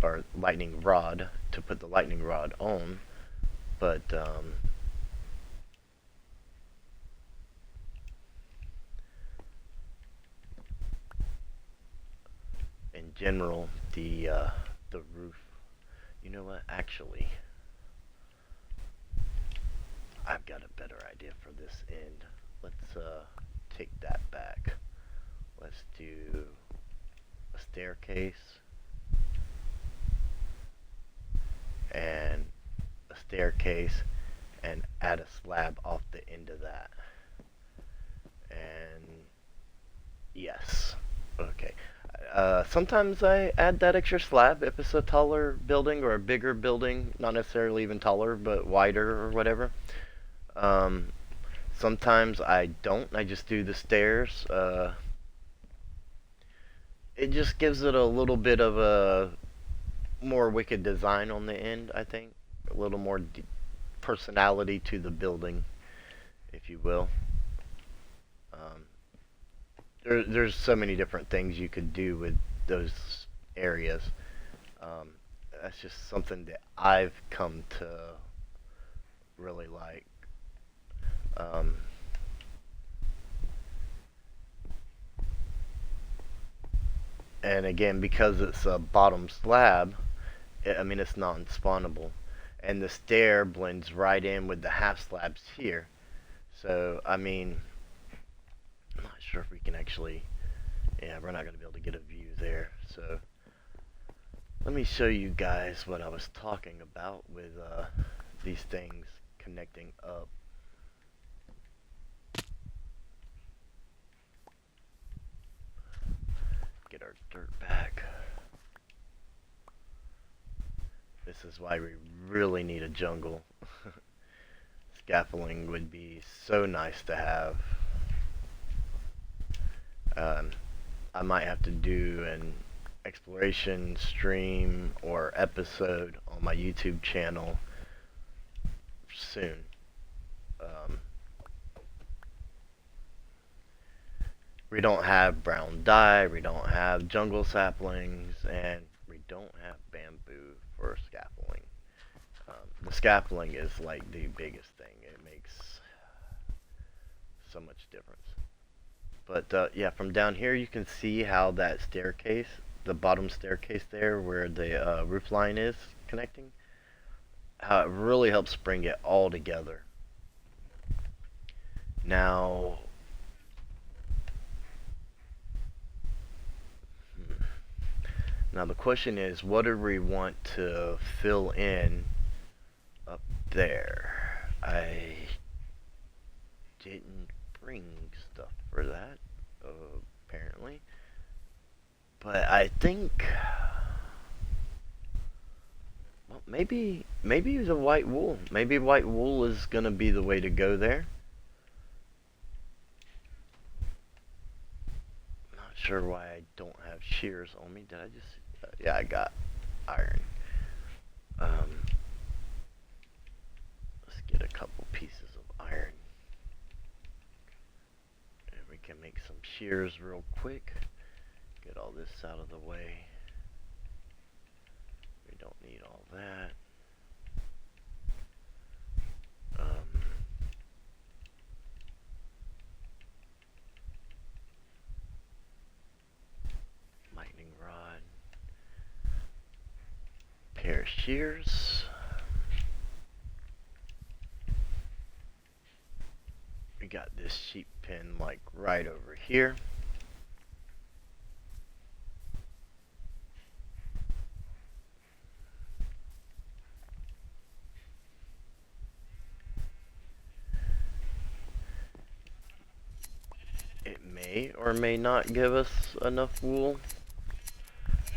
or lightning rod to put the lightning rod on, but in general, the roof. You know what? Actually, I've got a better idea for this end. Let's take that back. Let's do a staircase and a staircase and add a slab off the end of that. And yes, okay. Sometimes I add that extra slab if it's a taller building or a bigger building, not necessarily even taller, but wider or whatever. Um, Sometimes I don't. I just do the stairs. It just gives it a little bit of a more wicked design on the end, I think. A little more personality to the building, if you will. Um, there's so many different things you could do with those areas. Um, that's just something that I've come to really like. Um, and again, because it's a bottom slab, I mean it's non-spawnable, and the stair blends right in with the half slabs here. So I mean, I'm not sure if we can actually. Yeah, we're not going to be able to get a view there. So let me show you guys what I was talking about with these things connecting up. Get our dirt back. This is why we really need a jungle. Scaffolding would be so nice to have. I might have to do an exploration stream or episode on my YouTube channel soon. We don't have brown dye, we don't have jungle saplings, and we don't have bamboo for scaffolding. The scaffolding is like the biggest thing. It makes so much difference. But yeah, from down here you can see how that staircase, the bottom staircase there where the roof line is connecting, how it really helps bring it all together. Now, now the question is, what do we want to fill in up there? I didn't bring stuff for that, apparently. But I think, well, maybe the white wool. Maybe white wool is gonna be the way to go there. Not sure why I don't have shears on me. Did I just? Yeah, I got iron. Um, let's get a couple pieces of iron, and we can make some shears real quick. Get all this out of the way. We don't need all that. Lightning rod. Pair of shears. We got this sheep pen like right over here. It may or may not give us enough wool.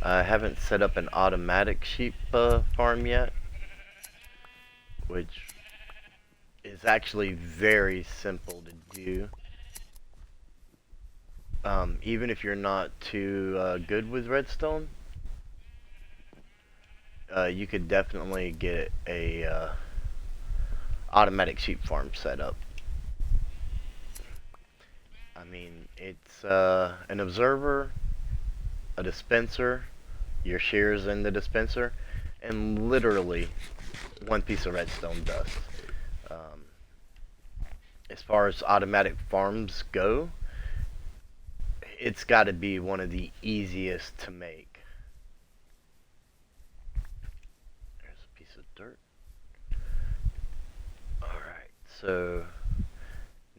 I haven't set up an automatic sheep farm yet, which is actually very simple to do. Even if you're not too good with redstone, you could definitely get a automatic sheep farm set up. I mean, it's an observer, a dispenser, your shears in the dispenser, and literally one piece of redstone dust. Um, as far as automatic farms go, it's got to be one of the easiest to make. There's a piece of dirt. Alright, so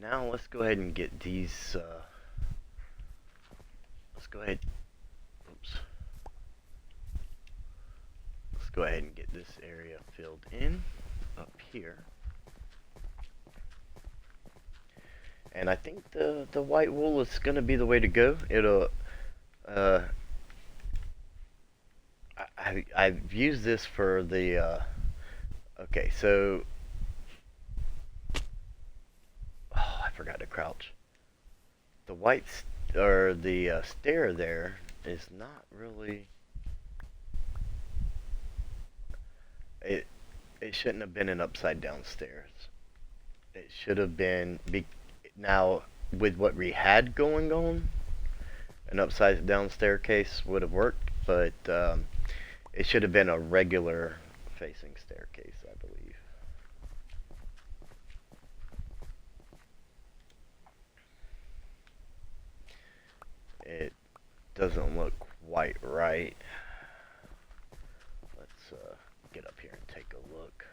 now let's go ahead and get these, let's go ahead, oops. Let's go ahead and get this area filled in up here. And I think the white wool is going to be the way to go. It'll, I've used this for the, okay, so, oh, I forgot to crouch. The white, or the stair there is not really, it shouldn't have been an upside down stairs. It should have been, now with what we had going on, an upside down staircase would have worked, but it should have been a regular facing staircase, I believe. It doesn't look quite right. Let's get up here and take a look.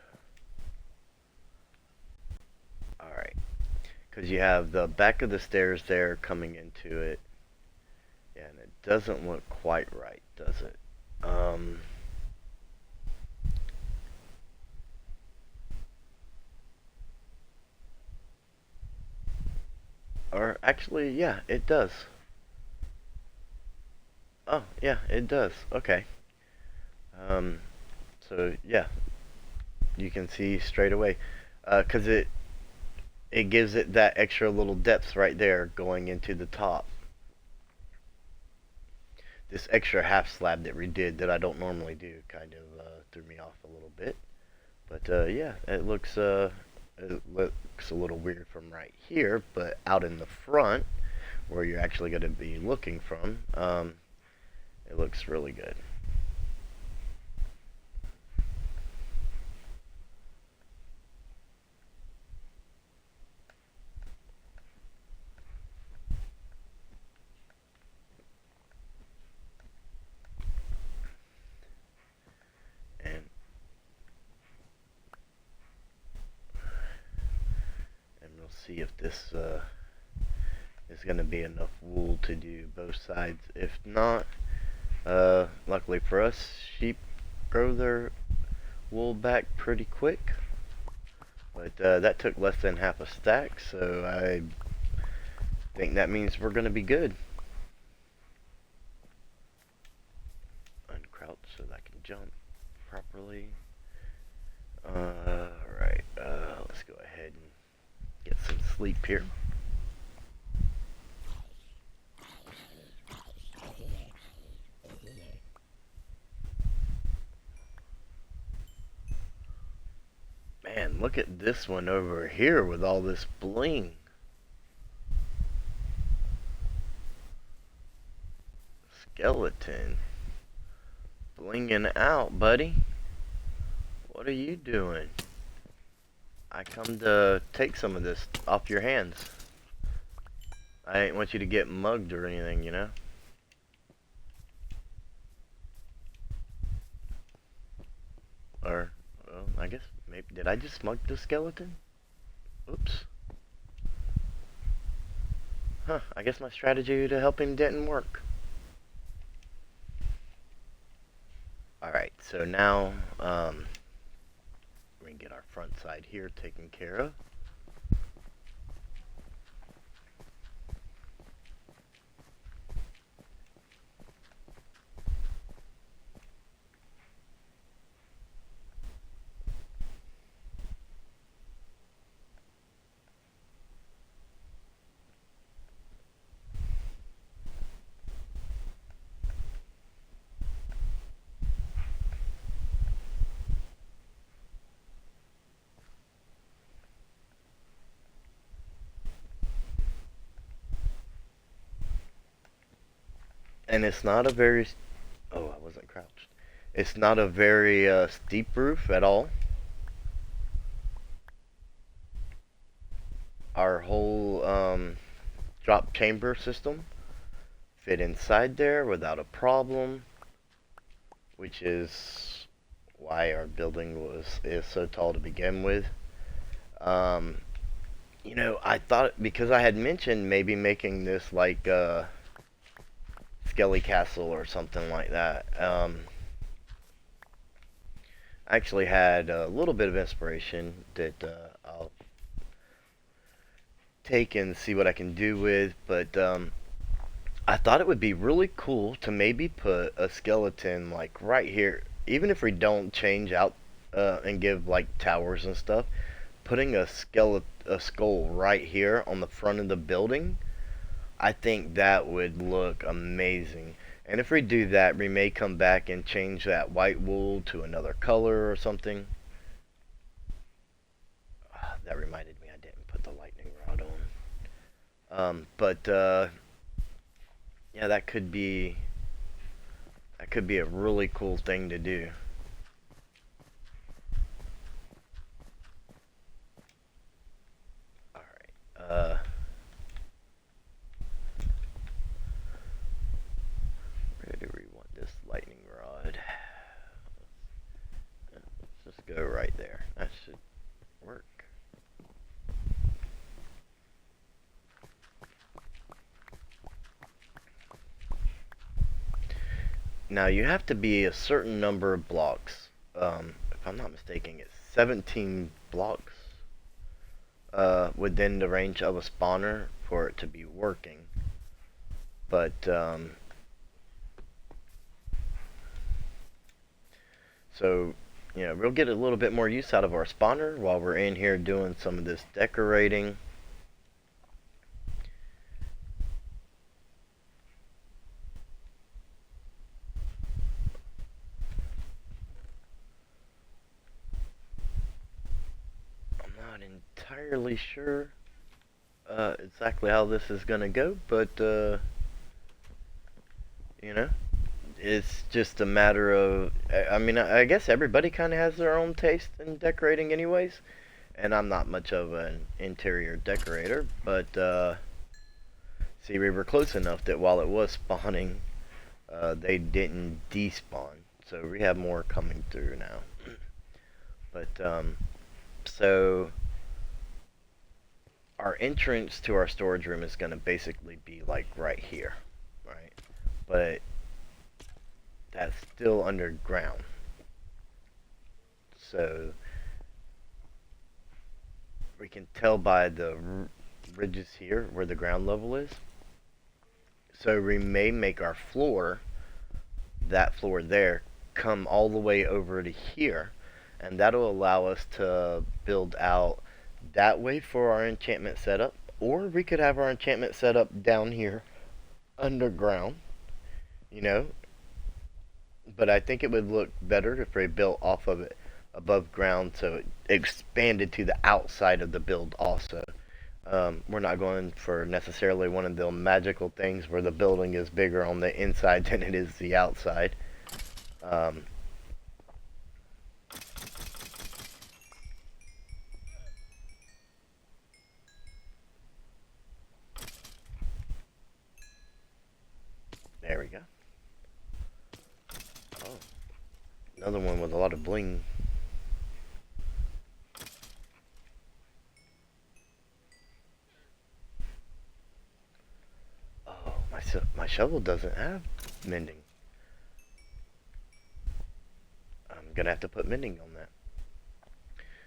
Alright, because you have the back of the stairs there coming into it. Yeah, and it doesn't look quite right, does it? Or actually, yeah, it does. Oh, yeah, it does. Okay. So yeah, you can see straight away, because it gives it that extra little depth right there going into the top. This extra half slab that we did that I don't normally do kind of threw me off a little bit. But yeah, it looks a little weird from right here, but out in the front where you're actually going to be looking from, it looks really good. And we'll see if this is going to be enough wool to do both sides. If not, luckily for us, sheep grow their wool back pretty quick. But that took less than half a stack, so I think that means we're going to be good. Uncrouch so that I can jump properly. Alright, let's go ahead and get some sleep here. Man, look at this one over here with all this bling. Skeleton. Blinging out, buddy. What are you doing? I come to take some of this off your hands. I didn't want you to get mugged or anything, you know? Or, well, I guess, maybe, did I just mug the skeleton? Oops. Huh, I guess my strategy to help him didn't work. Alright, so now, we can get our front side here taken care of. And it's not a very, oh, I wasn't crouched. It's not a very steep roof at all. Our whole drop chamber system fit inside there without a problem, which is why our building is so tall to begin with. You know, I thought, because I had mentioned maybe making this like Skelly Castle or something like that. I actually had a little bit of inspiration that I'll take and see what I can do with, but I thought it would be really cool to maybe put a skeleton like right here, even if we don't change out and give like towers and stuff, putting a skull right here on the front of the building. I think that would look amazing. And if we do that, we may come back and change that white wool to another color or something. That reminded me I didn't put the lightning rod on. Yeah, that could be a really cool thing to do. All right. Where do we want this lightning rod? Let's just go right there. That should work. Now you have to be a certain number of blocks. If I'm not mistaken, it's 17 blocks within the range of a spawner for it to be working. But so, you know, we'll get a little bit more use out of our spawner while we're in here doing some of this decorating. I'm not entirely sure exactly how this is gonna go, but you know, it's just a matter of. I mean, I guess everybody kind of has their own taste in decorating, anyways. And I'm not much of an interior decorator, but see, we were close enough that while it was spawning, they didn't despawn. So we have more coming through now. But so our entrance to our storage room is going to basically be like right here, right? But that's still underground. So we can tell by the ridges here where the ground level is. So we may make our floor, that floor there, come all the way over to here, and that'll allow us to build out that way for our enchantment setup, or we could have our enchantment setup down here underground, you know. But I think it would look better if we built off of it above ground, so it expanded to the outside of the build also. We're not going for necessarily one of the magical things where the building is bigger on the inside than it is the outside. Um, there we go. Oh, another one with a lot of bling. Oh, my shovel doesn't have mending. I'm gonna have to put mending on that.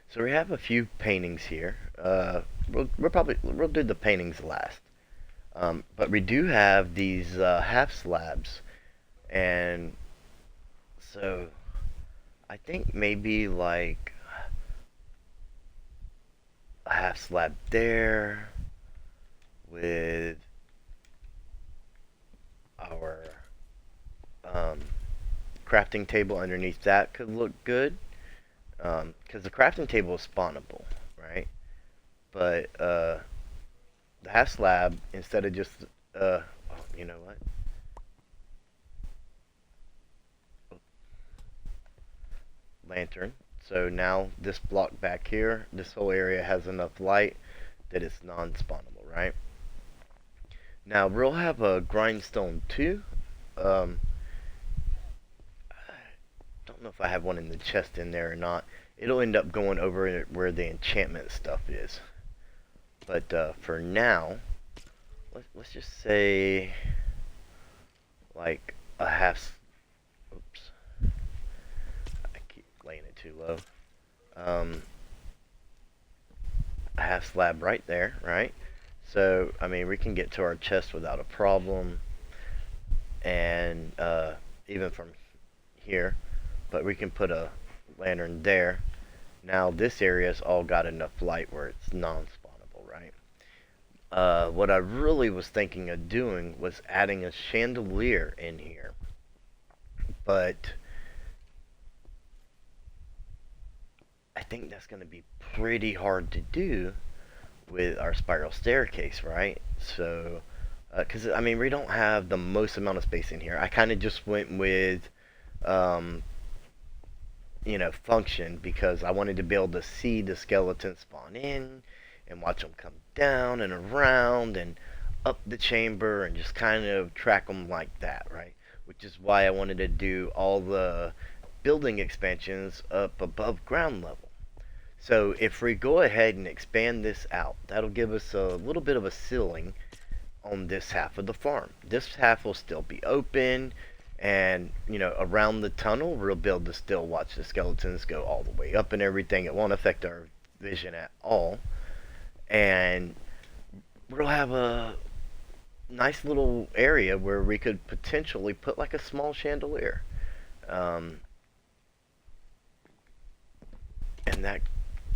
So we have a few paintings here. We'll do the paintings last. But we do have these half slabs, and so I think maybe like a half slab there with our crafting table underneath that could look good, because the crafting table is spawnable, right? But the half slab, instead of just oh, you know what? Lantern. So now this block back here, this whole area has enough light that it's non-spawnable, right? Now we'll have a grindstone too. Um, I don't know if I have one in the chest in there or not. It'll end up going over where the enchantment stuff is. But for now, let's just say like a half. Oops, I keep laying it too low. Um, a half slab right there, right? So I mean, we can get to our chest without a problem, and even from here, but we can put a lantern there. Now this area's all got enough light where it's non-spawnable, right? What I really was thinking of doing was adding a chandelier in here, but I think that's going to be pretty hard to do with our spiral staircase, right? So, because I mean, we don't have the most amount of space in here. I kind of just went with, um, function, because I wanted to be able to see the skeletons spawn in and watch them come down and around and up the chamber and just kind of track them like that, right? Which is why I wanted to do all the building expansions up above ground level. So if we go ahead and expand this out, that'll give us a little bit of a ceiling on this half of the farm. This half will still be open, and around the tunnel we'll be able to still watch the skeletons go all the way up and everything. It won't affect our vision at all, and we'll have a nice little area where we could potentially put like a small chandelier, um, and that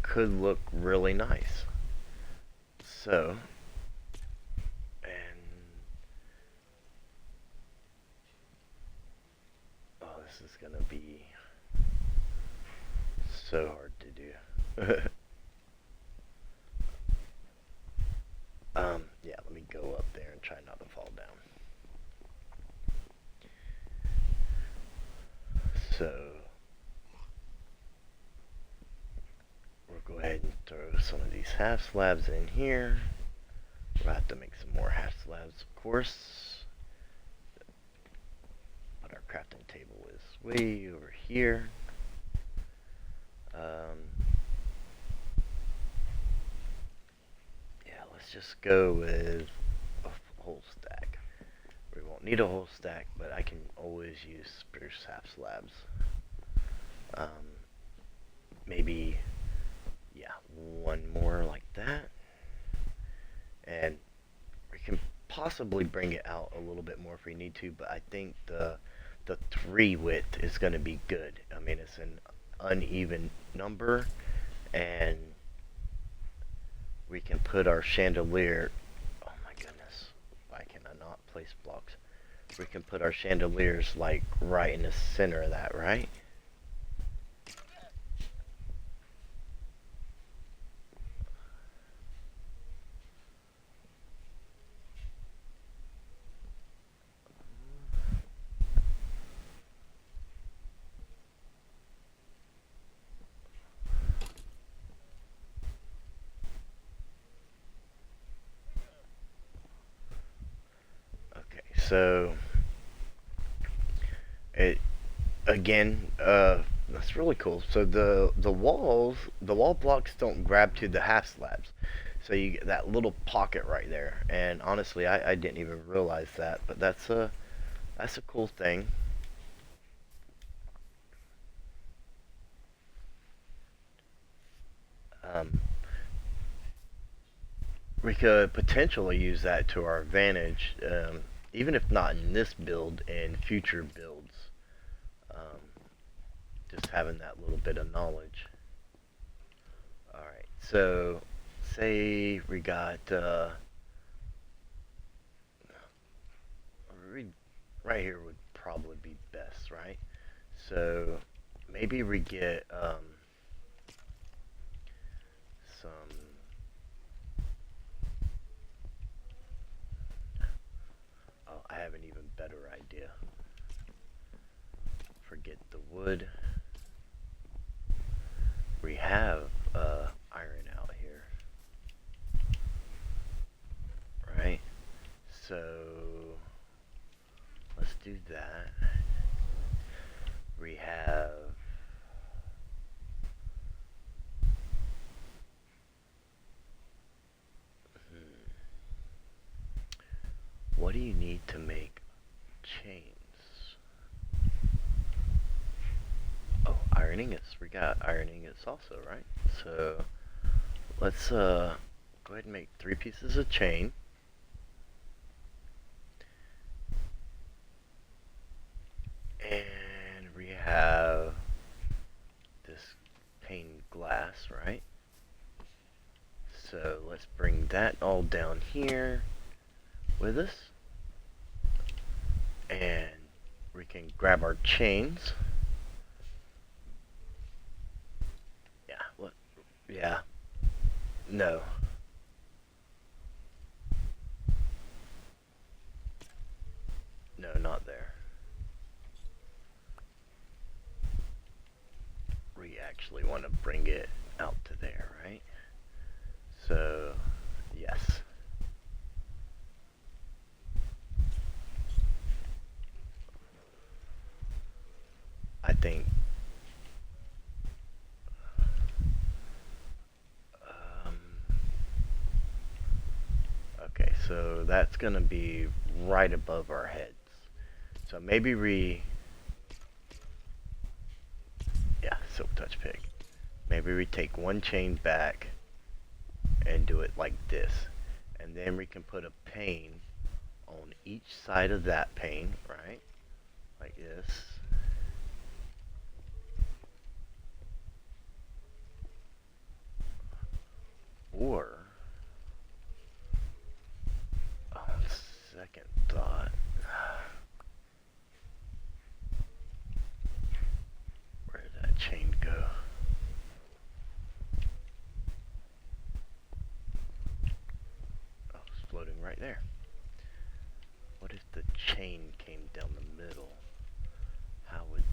could look really nice. So, and oh, this is gonna be so hard to do. So we'll go ahead and throw some of these half slabs in here. We'll have to make some more half slabs, of course. But our crafting table is way over here. Yeah, let's just go with a whole stack. We won't need a whole stack, but I can always use spruce half slabs. Maybe, yeah, one more like that. And we can possibly bring it out a little bit more if we need to, but I think the 3 width is going to be good. I mean, it's an uneven number, and we can put our chandelier. Oh my goodness, why can I not place blocks? We can put our chandeliers like right in the center of that, right? So it again, that's really cool. So the wall blocks don't grab to the half slabs, so you get that little pocket right there. And honestly, I didn't even realize that, but that's a cool thing. Um, we could potentially use that to our advantage, even if not in this build, in future builds. Um, just having that little bit of knowledge. Alright, so say we got right here would probably be best, right? So maybe we get some. Oh, I have an even better idea. Forget the wood. We have iron out here, right? So let's do that. We have what do you need to make chains? Oh, iron ingots. We got iron ingots also, right? So let's go ahead and make 3 pieces of chain. And we have this pane glass, right? So let's bring that all down here with us. And we can grab our chains. Yeah, what? Yeah. No. No, not there. We actually want to bring it out to there, right? So, yes. I think okay, so that's gonna be right above our heads. So maybe yeah, silk touch pig. Maybe we take one chain back and do it like this. And then we can put a pane on each side of that pane, right? Like this. Or, on second thought, where did that chain go? Oh, it's floating right there. What if the chain came down the middle? How would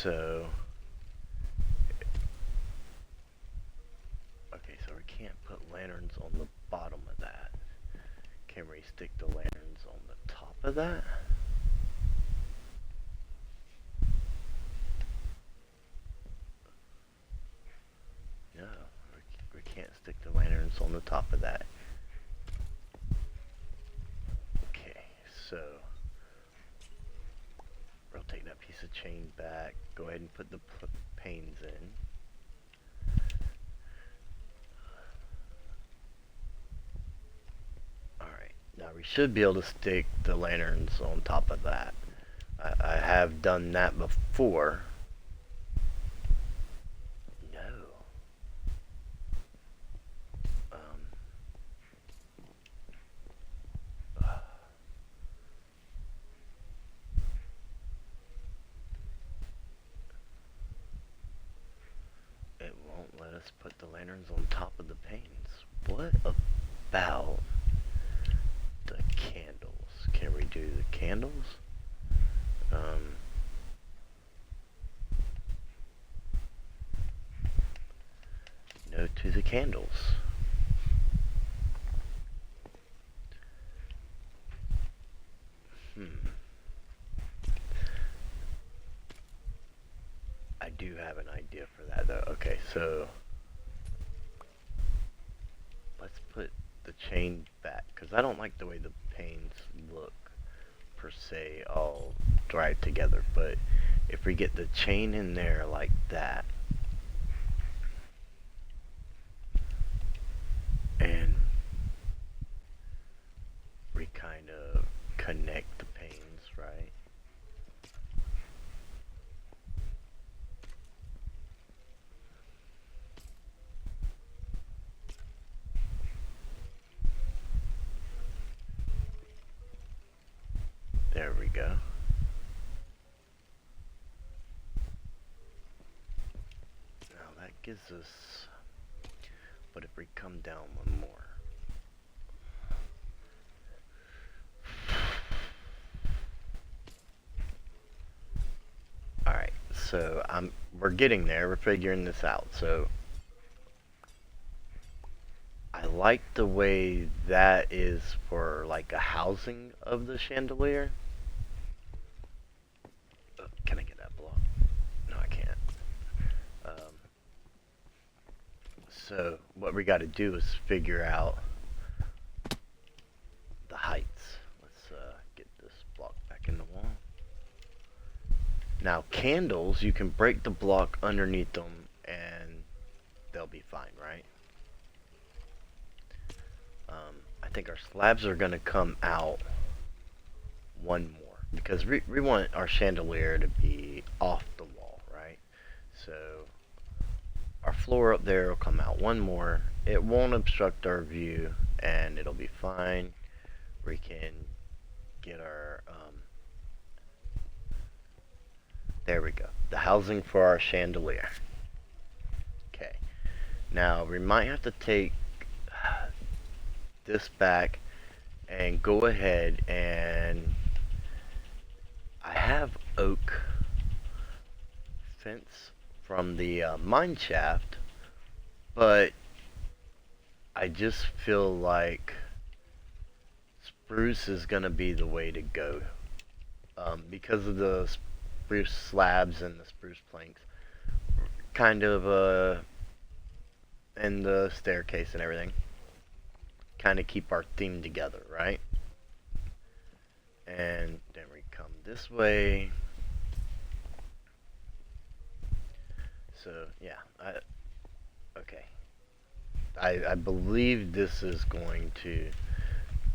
So, okay, so we can't put lanterns on the bottom of that. Can we stick the lanterns on the top of that? No, we can't stick the lanterns on the top of that. Okay, so rotate that piece of chain back. Go ahead and put the panes in. Alright, now we should be able to stick the lanterns on top of that. I have done that before. It won't let us put the lanterns on top of the panes. What about the candles? Can we do the candles? No to the candles. I do have an idea for that though. Okay, so let's put the chain back, because I don't like the way the panes look per se all dried together, but if we get the chain in there like that and we kind of connect the panes, right? There we go. Now that gives us, but if we come down one more. Alright, so we're getting there, we're figuring this out. So I like the way that is for like a housing of the chandelier. Can I get that block? No, I can't. So what we got to do is figure out the heights. Let's get this block back in the wall. Now candles, you can break the block underneath them and they'll be fine, right? I think our slabs are going to come out one more, because we want our chandelier to be off the wall, right? So our floor up there will come out one more. It won't obstruct our view and it'll be fine. We can get our there we go, the housing for our chandelier. Okay, now we might have to take this back and go ahead, and I have oak fence from the mine shaft, but I just feel like spruce is gonna be the way to go, because of the spruce slabs and the spruce planks, kind of and the staircase and everything, kind of keep our theme together, right? And then we come this way. So yeah, I believe this is going to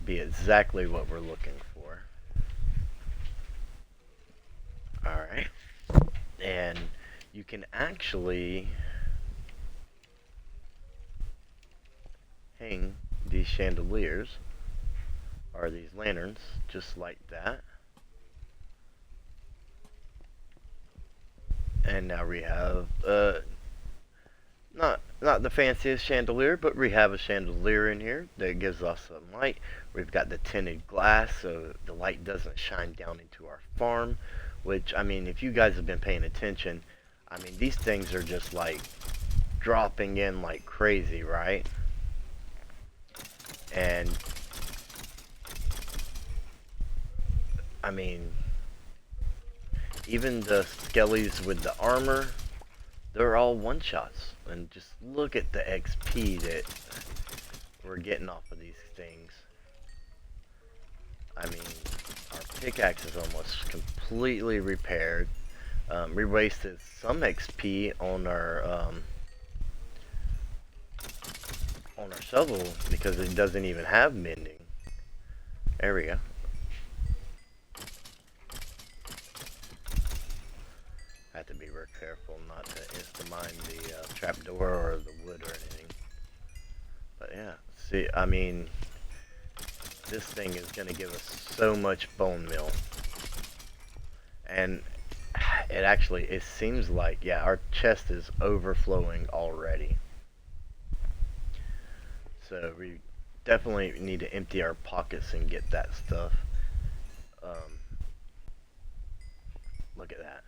be exactly what we're looking for. Alright, and you can actually hang these chandeliers, or these lanterns, just like that. And now we have not the fanciest chandelier, but we have a chandelier in here that gives us some light. We've got the tinted glass so the light doesn't shine down into our farm, which, I mean, if you guys have been paying attention, I mean, these things are just like dropping in like crazy, right? And I mean, even the skellies with the armor, they're all one-shots. And just look at the XP that we're getting off of these things. I mean, our pickaxe is almost completely repaired. We wasted some XP on our shovel because it doesn't even have mending. There we go. Have to be real careful not to insta-mine the trapdoor or the wood or anything. But yeah, see, I mean, this thing is going to give us so much bone meal. And it seems like, yeah, our chest is overflowing already. So we definitely need to empty our pockets and get that stuff. Look at that.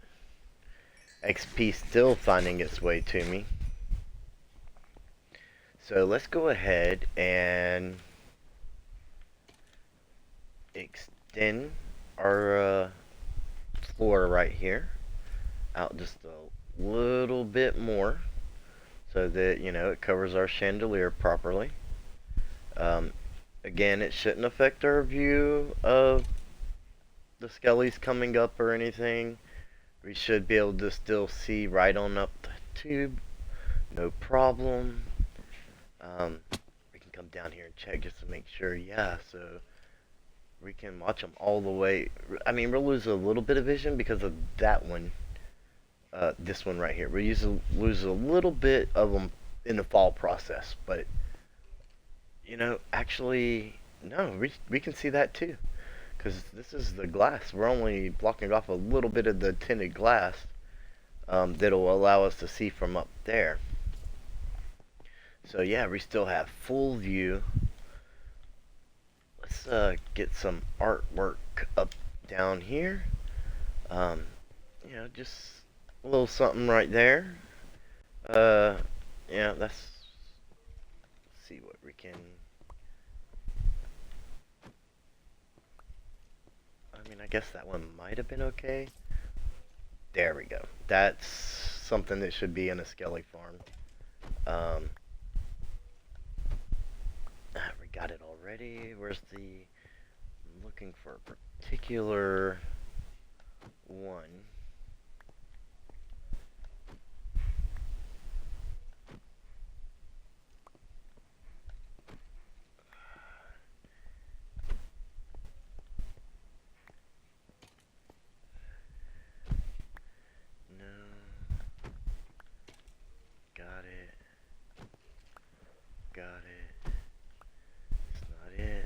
XP still finding its way to me. So let's go ahead and extend our floor right here out just a little bit more so that, you know, it covers our chandelier properly. Again, it shouldn't affect our view of the skellies coming up or anything. We should be able to still see right on up the tube, no problem. We can come down here and check just to make sure, yeah, so we can watch them all the way. I mean, we'll lose a little bit of vision because of that one, this one right here. We lose a little bit of them in the fall process, but, you know, actually, no, we can see that too. Because this is the glass. We're only blocking off a little bit of the tinted glass that'll allow us to see from up there. So yeah, we still have full view. Let's get some artwork up down here. You know, just a little something right there. Yeah, let's see what we can. I mean, I guess that one might have been okay. There we go. That's something that should be in a skelly farm. We got it already. Where's the... I'm looking for a particular one. Got it. It's not it.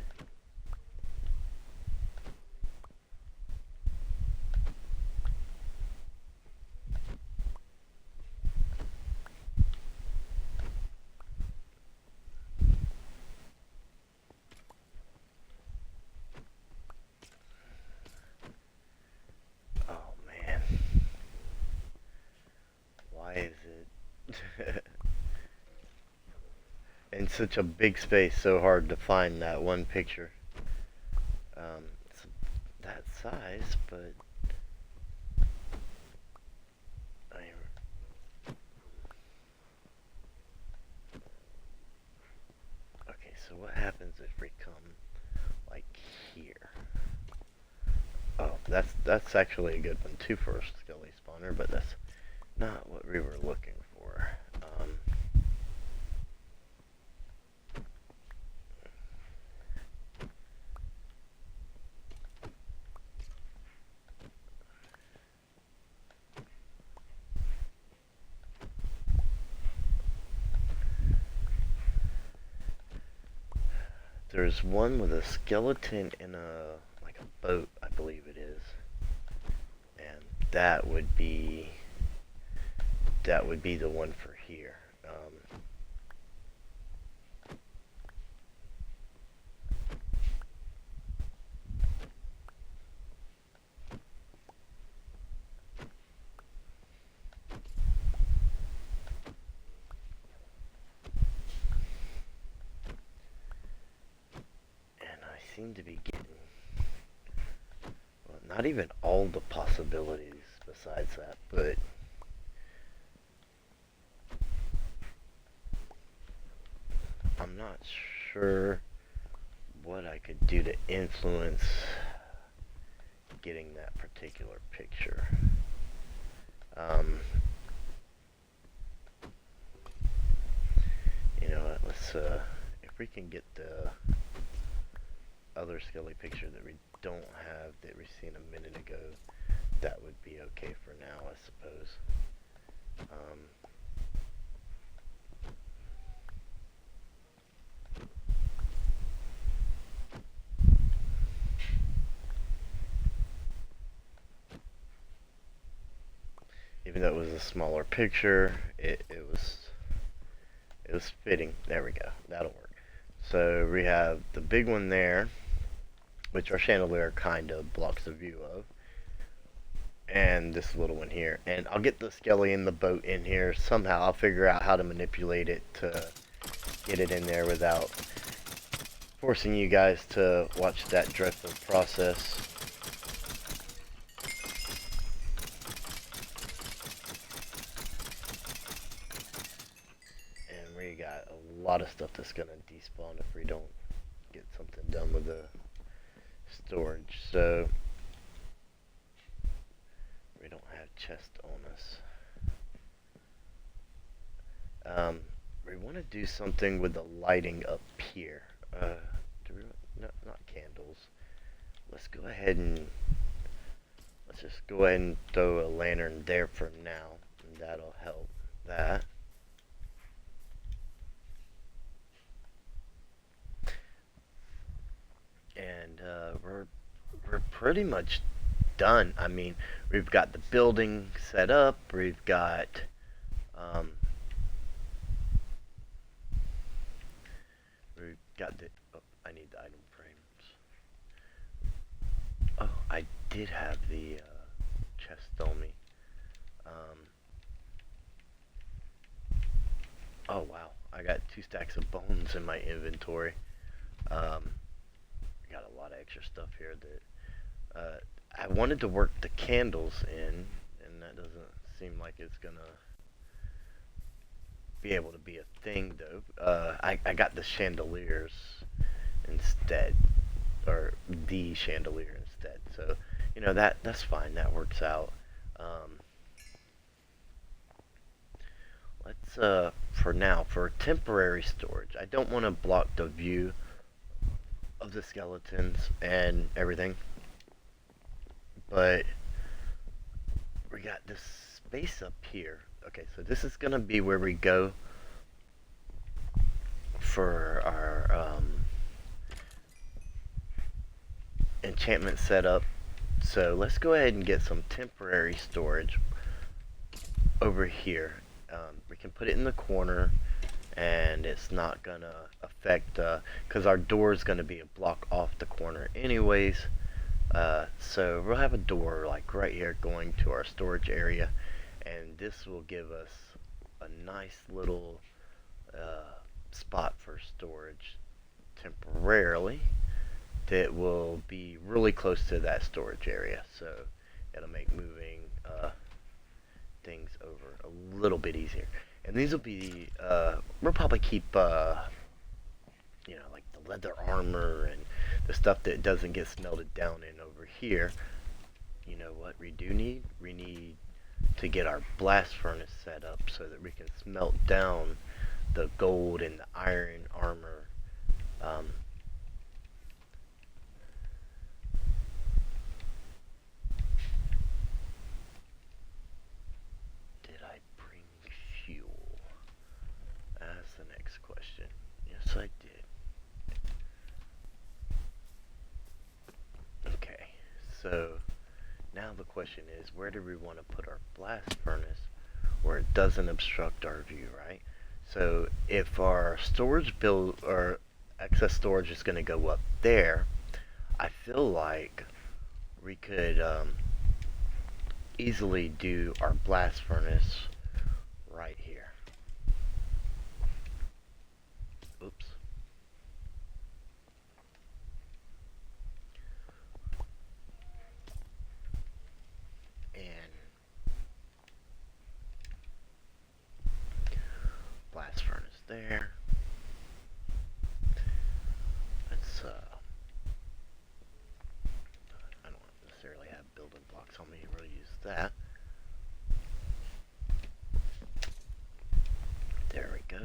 Oh man. Why is it in such a big space so hard to find that one picture? It's that size, but okay, so what happens if we come like here? Oh, that's actually a good one too for a skelly spawner, but that's not what we were looking for. There's one with a skeleton in like a boat, I believe it is, and that would be the one for here. seem to be getting, well, not even all the possibilities besides that, but I'm not sure what I could do to influence getting that particular picture. You know what, let's, if we can get the other Skelly picture that we don't have that we seen a minute ago, that would be okay for now, I suppose. Even though it was a smaller picture, it was fitting. There we go. That'll work. So we have the big one there, which our chandelier kind of blocks the view of, and this little one here. And I'll get the Skelly and the boat in here somehow. I'll figure out how to manipulate it to get it in there without forcing you guys to watch that dreadful process. And we got a lot of stuff that's gonna despawn if we don't get something done with the storage. So we don't have chest on us. We want to do something with the lighting up here. No, not candles. Let's go ahead and let's just go ahead and throw a lantern there for now, and that'll help that. And we're pretty much done. I mean, we've got the building set up. We've got the. Oh, I need the item frames. Oh, I did have the chest on me. Oh wow, I got 2 stacks of bones in my inventory. Got a lot of extra stuff here that I wanted to work the candles in, and that doesn't seem like it's gonna be able to be a thing though. I got the chandeliers instead, or the chandelier instead. So you know that's fine. That works out. Let's for now, for temporary storage, I don't want to block the view of the skeletons and everything, but we got this space up here. Okay, so this is gonna be where we go for our enchantment setup. So let's go ahead and get some temporary storage over here. We can put it in the corner, and it's not gonna affect because our door is gonna be a block off the corner anyways. So we'll have a door like right here going to our storage area, and this will give us a nice little spot for storage temporarily that will be really close to that storage area, so it'll make moving things over a little bit easier. And these will be we'll probably keep you know, like the leather armor and the stuff that doesn't get smelted down in over here. You know what we do need? We need to get our blast furnace set up so that we can smelt down the gold and the iron armor. Did I bring fuel? That's the next question. Yes, I did. Okay, so now the question is, where do we want to put our blast furnace where it doesn't obstruct our view, right? So if our storage bill or excess storage is going to go up there, I feel like we could easily do our blast furnace right here. Oops. there. Let's I don't necessarily have building blocks on me to really use that. There we go.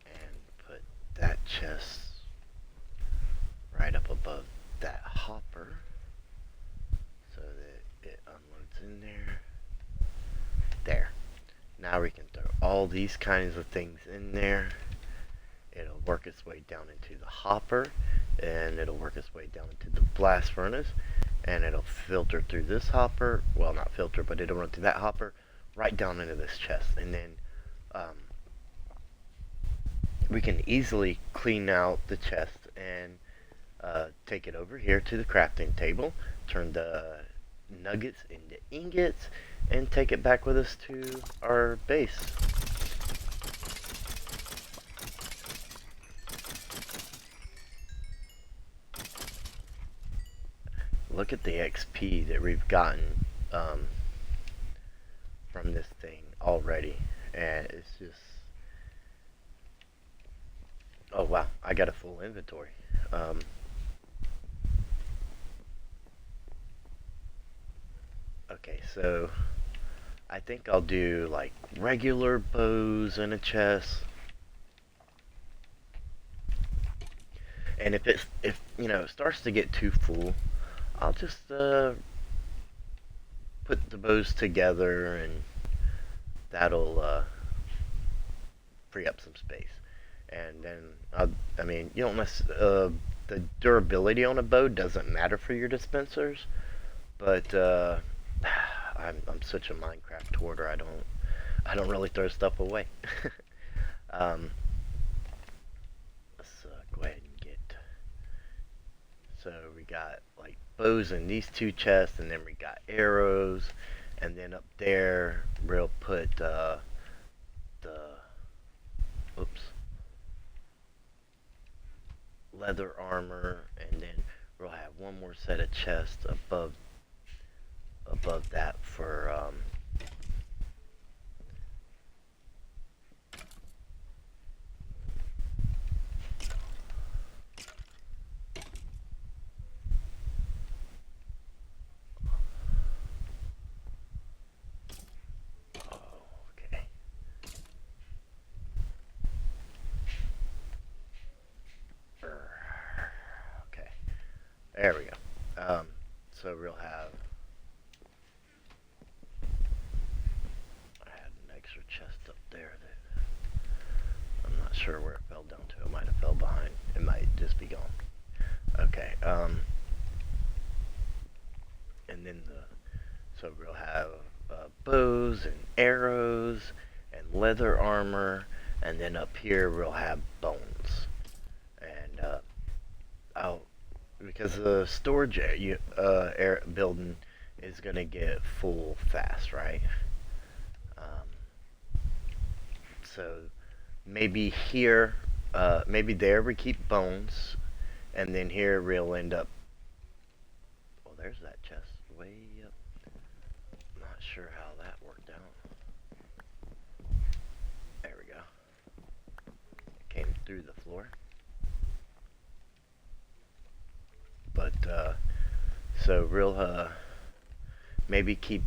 And put that chest right up above that hopper so that it unloads in there. There. Now we can throw all these kinds of things in there. It'll work its way down into the hopper, and it'll work its way down into the blast furnace, and it'll filter through this hopper. Well, not filter, but it'll run through that hopper right down into this chest. And then we can easily clean out the chest and take it over here to the crafting table, turn the nuggets into ingots, and take it back with us to our base. Look at the XP that we've gotten from this thing already, and it's just, oh wow, I got a full inventory. Okay, so I think I'll do like regular bows in a chest. And if you know, it starts to get too full, I'll just put the bows together, and that'll free up some space. And then I mean, you don't the durability on a bow doesn't matter for your dispensers, but I'm such a Minecraft hoarder. I don't really throw stuff away. Let's go ahead and get. So we got like bows in these two chests, and then we got arrows, and then up there we'll put the leather armor, and then we'll have one more set of chests above that for there we go. So we'll have, I had an extra chest up there that I'm not sure where it fell down to. It might have fell behind. It might just be gone. Okay. And then so we'll have bows and arrows and leather armor, and then up here we'll have bones. And because the storage building is gonna get full fast, right? So maybe here, maybe there we keep bones, and then here we'll end up. Well, there's that chest way up. Not sure how that worked out. There we go. Came through the floor. But so we'll maybe keep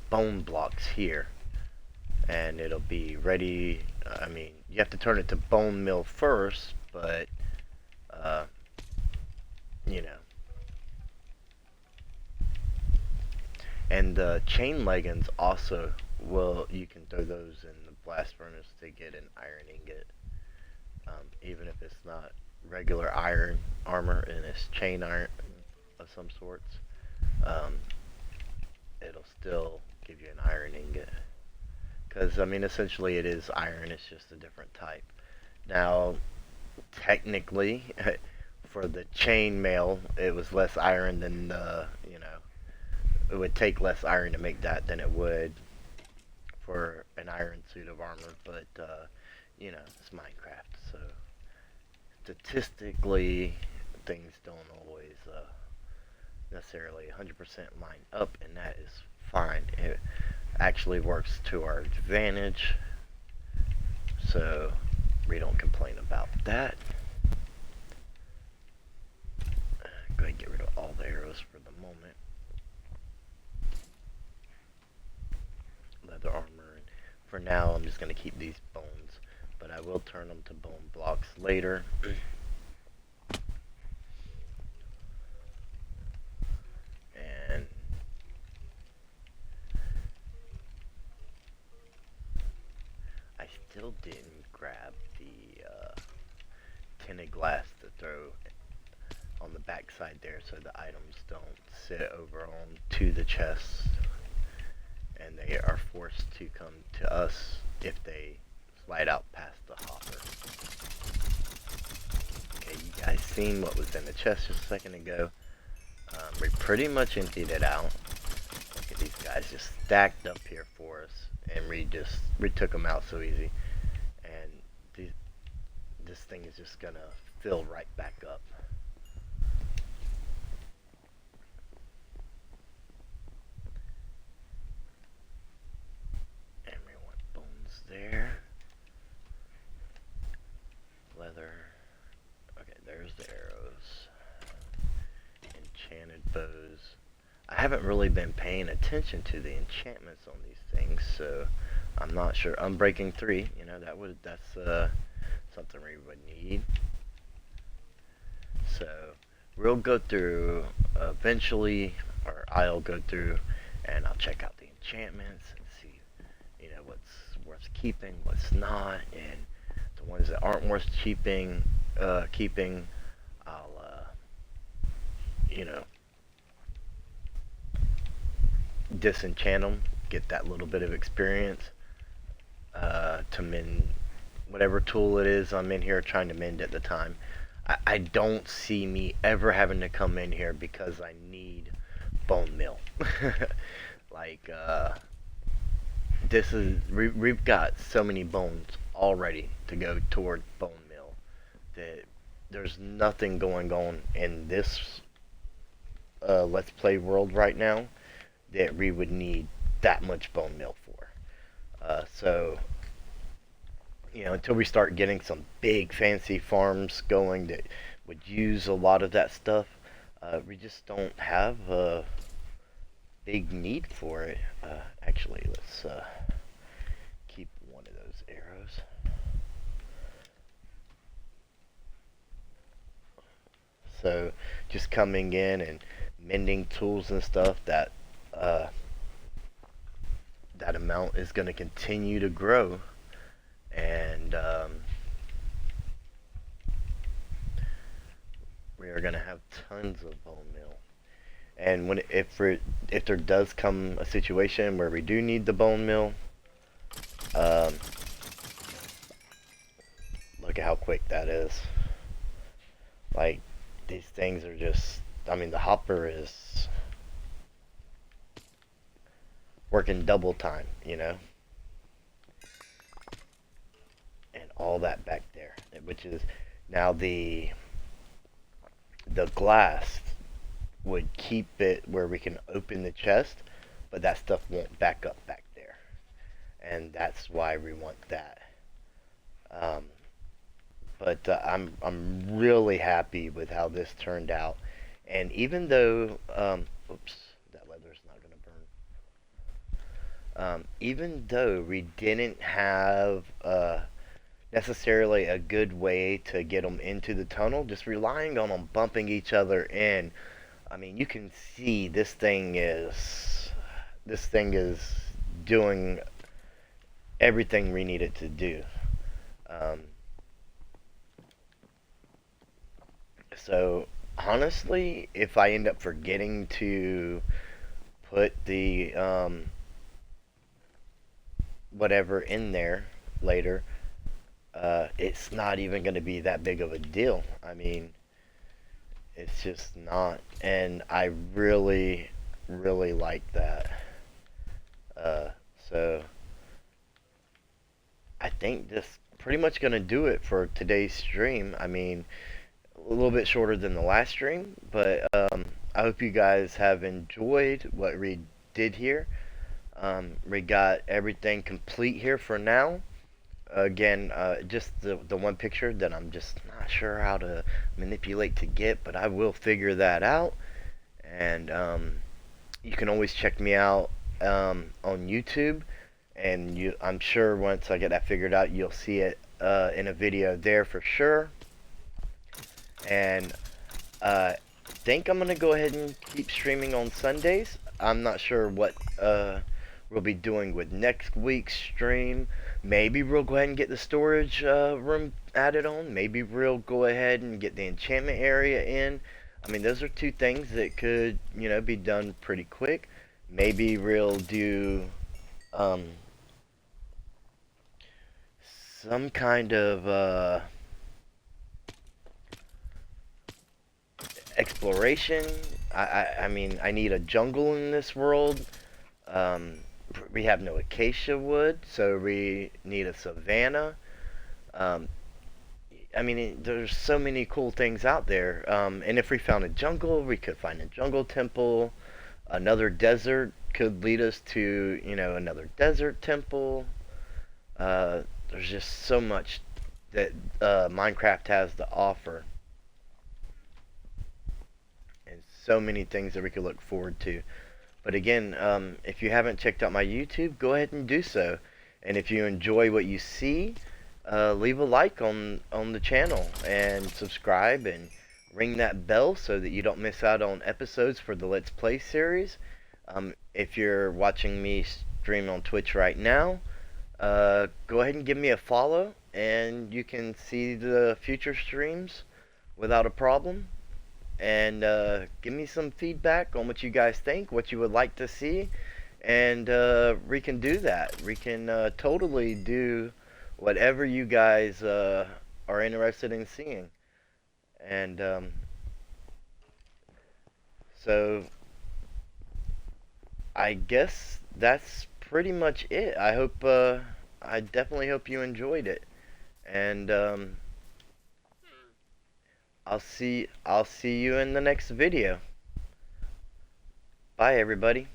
bone blocks here, and it'll be ready. I mean, you have to turn it to bone meal first, but you know. And the chain leggings also, well, you can throw those in the blast furnace to get an iron ingot, even if it's not regular iron armor and it's chain iron of some sorts. It'll still give you an iron ingot, because I mean, essentially it is iron, it's just a different type. Now technically for the chain mail it was less iron than the, you know, it would take less iron to make that than it would for an iron suit of armor, but you know, it's Minecraft, so statistically things don't always necessarily 100% line up, and that is fine. It actually works to our advantage so we don't complain about that. Go ahead and get rid of all the arrows for the moment. Leather armor. And for now, I'm just going to keep these bones, but I will turn them to bone blocks later. And I still didn't grab the tinted glass to throw on the back side there so the items don't sit over on to the chest and they are forced to come to us if they slide out past the hopper. Okay, you guys seen what was in the chest just a second ago. We pretty much emptied it out. Look at these guys just stacked up here for us, and we took them out so easy. And this thing is just gonna fill right back up. And we want bones there. Leather. Okay, there's the arrows. Enchanted bows. I haven't really been paying attention to the enchantments on these things, so I'm not sure. Unbreaking 3, you know, that's something we would need. So we'll go through eventually, or I'll go through and I'll check out the enchantments and see, you know, what's worth keeping, what's not, and the ones that aren't worth keeping, I'll you know, disenchant them, get that little bit of experience to mend whatever tool it is I'm in here trying to mend at the time. I don't see me ever having to come in here because I need bone meal. Like, we've got so many bones already to go toward bone meal that there's nothing going on in this Let's Play world right now that we would need that much bone meal for. So, you know, until we start getting some big fancy farms going that would use a lot of that stuff, we just don't have a big need for it. Actually, let's keep one of those arrows. So, just coming in and mending tools and stuff, that amount is going to continue to grow, and we are going to have tons of bone meal. And if there does come a situation where we do need the bone meal, look at how quick that is. Like, these things are just, I mean, the hopper is working double time, you know, and all that back there, which is now the glass would keep it where we can open the chest, but that stuff won't back up back there, and that's why we want that. But I'm really happy with how this turned out, and even though oops, that leather's not gonna burn. Even though we didn't have necessarily a good way to get them into the tunnel, just relying on them bumping each other in, I mean, you can see this thing is doing everything we need it to do. So honestly, if I end up forgetting to put the whatever in there later, it's not even going to be that big of a deal. I mean, it's just not, and I really, really like that. So I think this pretty much going to do it for today's stream. I mean, a little bit shorter than the last stream, but I hope you guys have enjoyed what we did here. We got everything complete here for now. again, just the one picture that I'm just not sure how to manipulate to get, but I will figure that out. And you can always check me out on YouTube, and I'm sure once I get that figured out, you'll see it in a video there for sure. And think I'm gonna go ahead and keep streaming on Sundays. I'm not sure what we'll be doing with next week's stream. Maybe we'll go ahead and get the storage room added on. Maybe we'll go ahead and get the enchantment area in. I mean, those are two things that could, be done pretty quick. Maybe we'll do um, some kind of exploration. I mean, I need a jungle in this world. Um, we have no acacia wood, so we need a savanna. Um, I mean, there's so many cool things out there. And if we found a jungle, we could find a jungle temple. Another desert could lead us to, another desert temple. There's just so much that Minecraft has to offer, and so many things that we could look forward to. But again, if you haven't checked out my YouTube, go ahead and do so. And if you enjoy what you see, leave a like on the channel and subscribe and ring that bell so that you don't miss out on episodes for the Let's Play series. If you're watching me stream on Twitch right now, go ahead and give me a follow, and you can see the future streams without a problem. And give me some feedback on what you guys think, what you would like to see, and we can do that. We can totally do whatever you guys are interested in seeing. And so I guess that's pretty much it. I definitely hope you enjoyed it. And I'll see you in the next video. Bye everybody.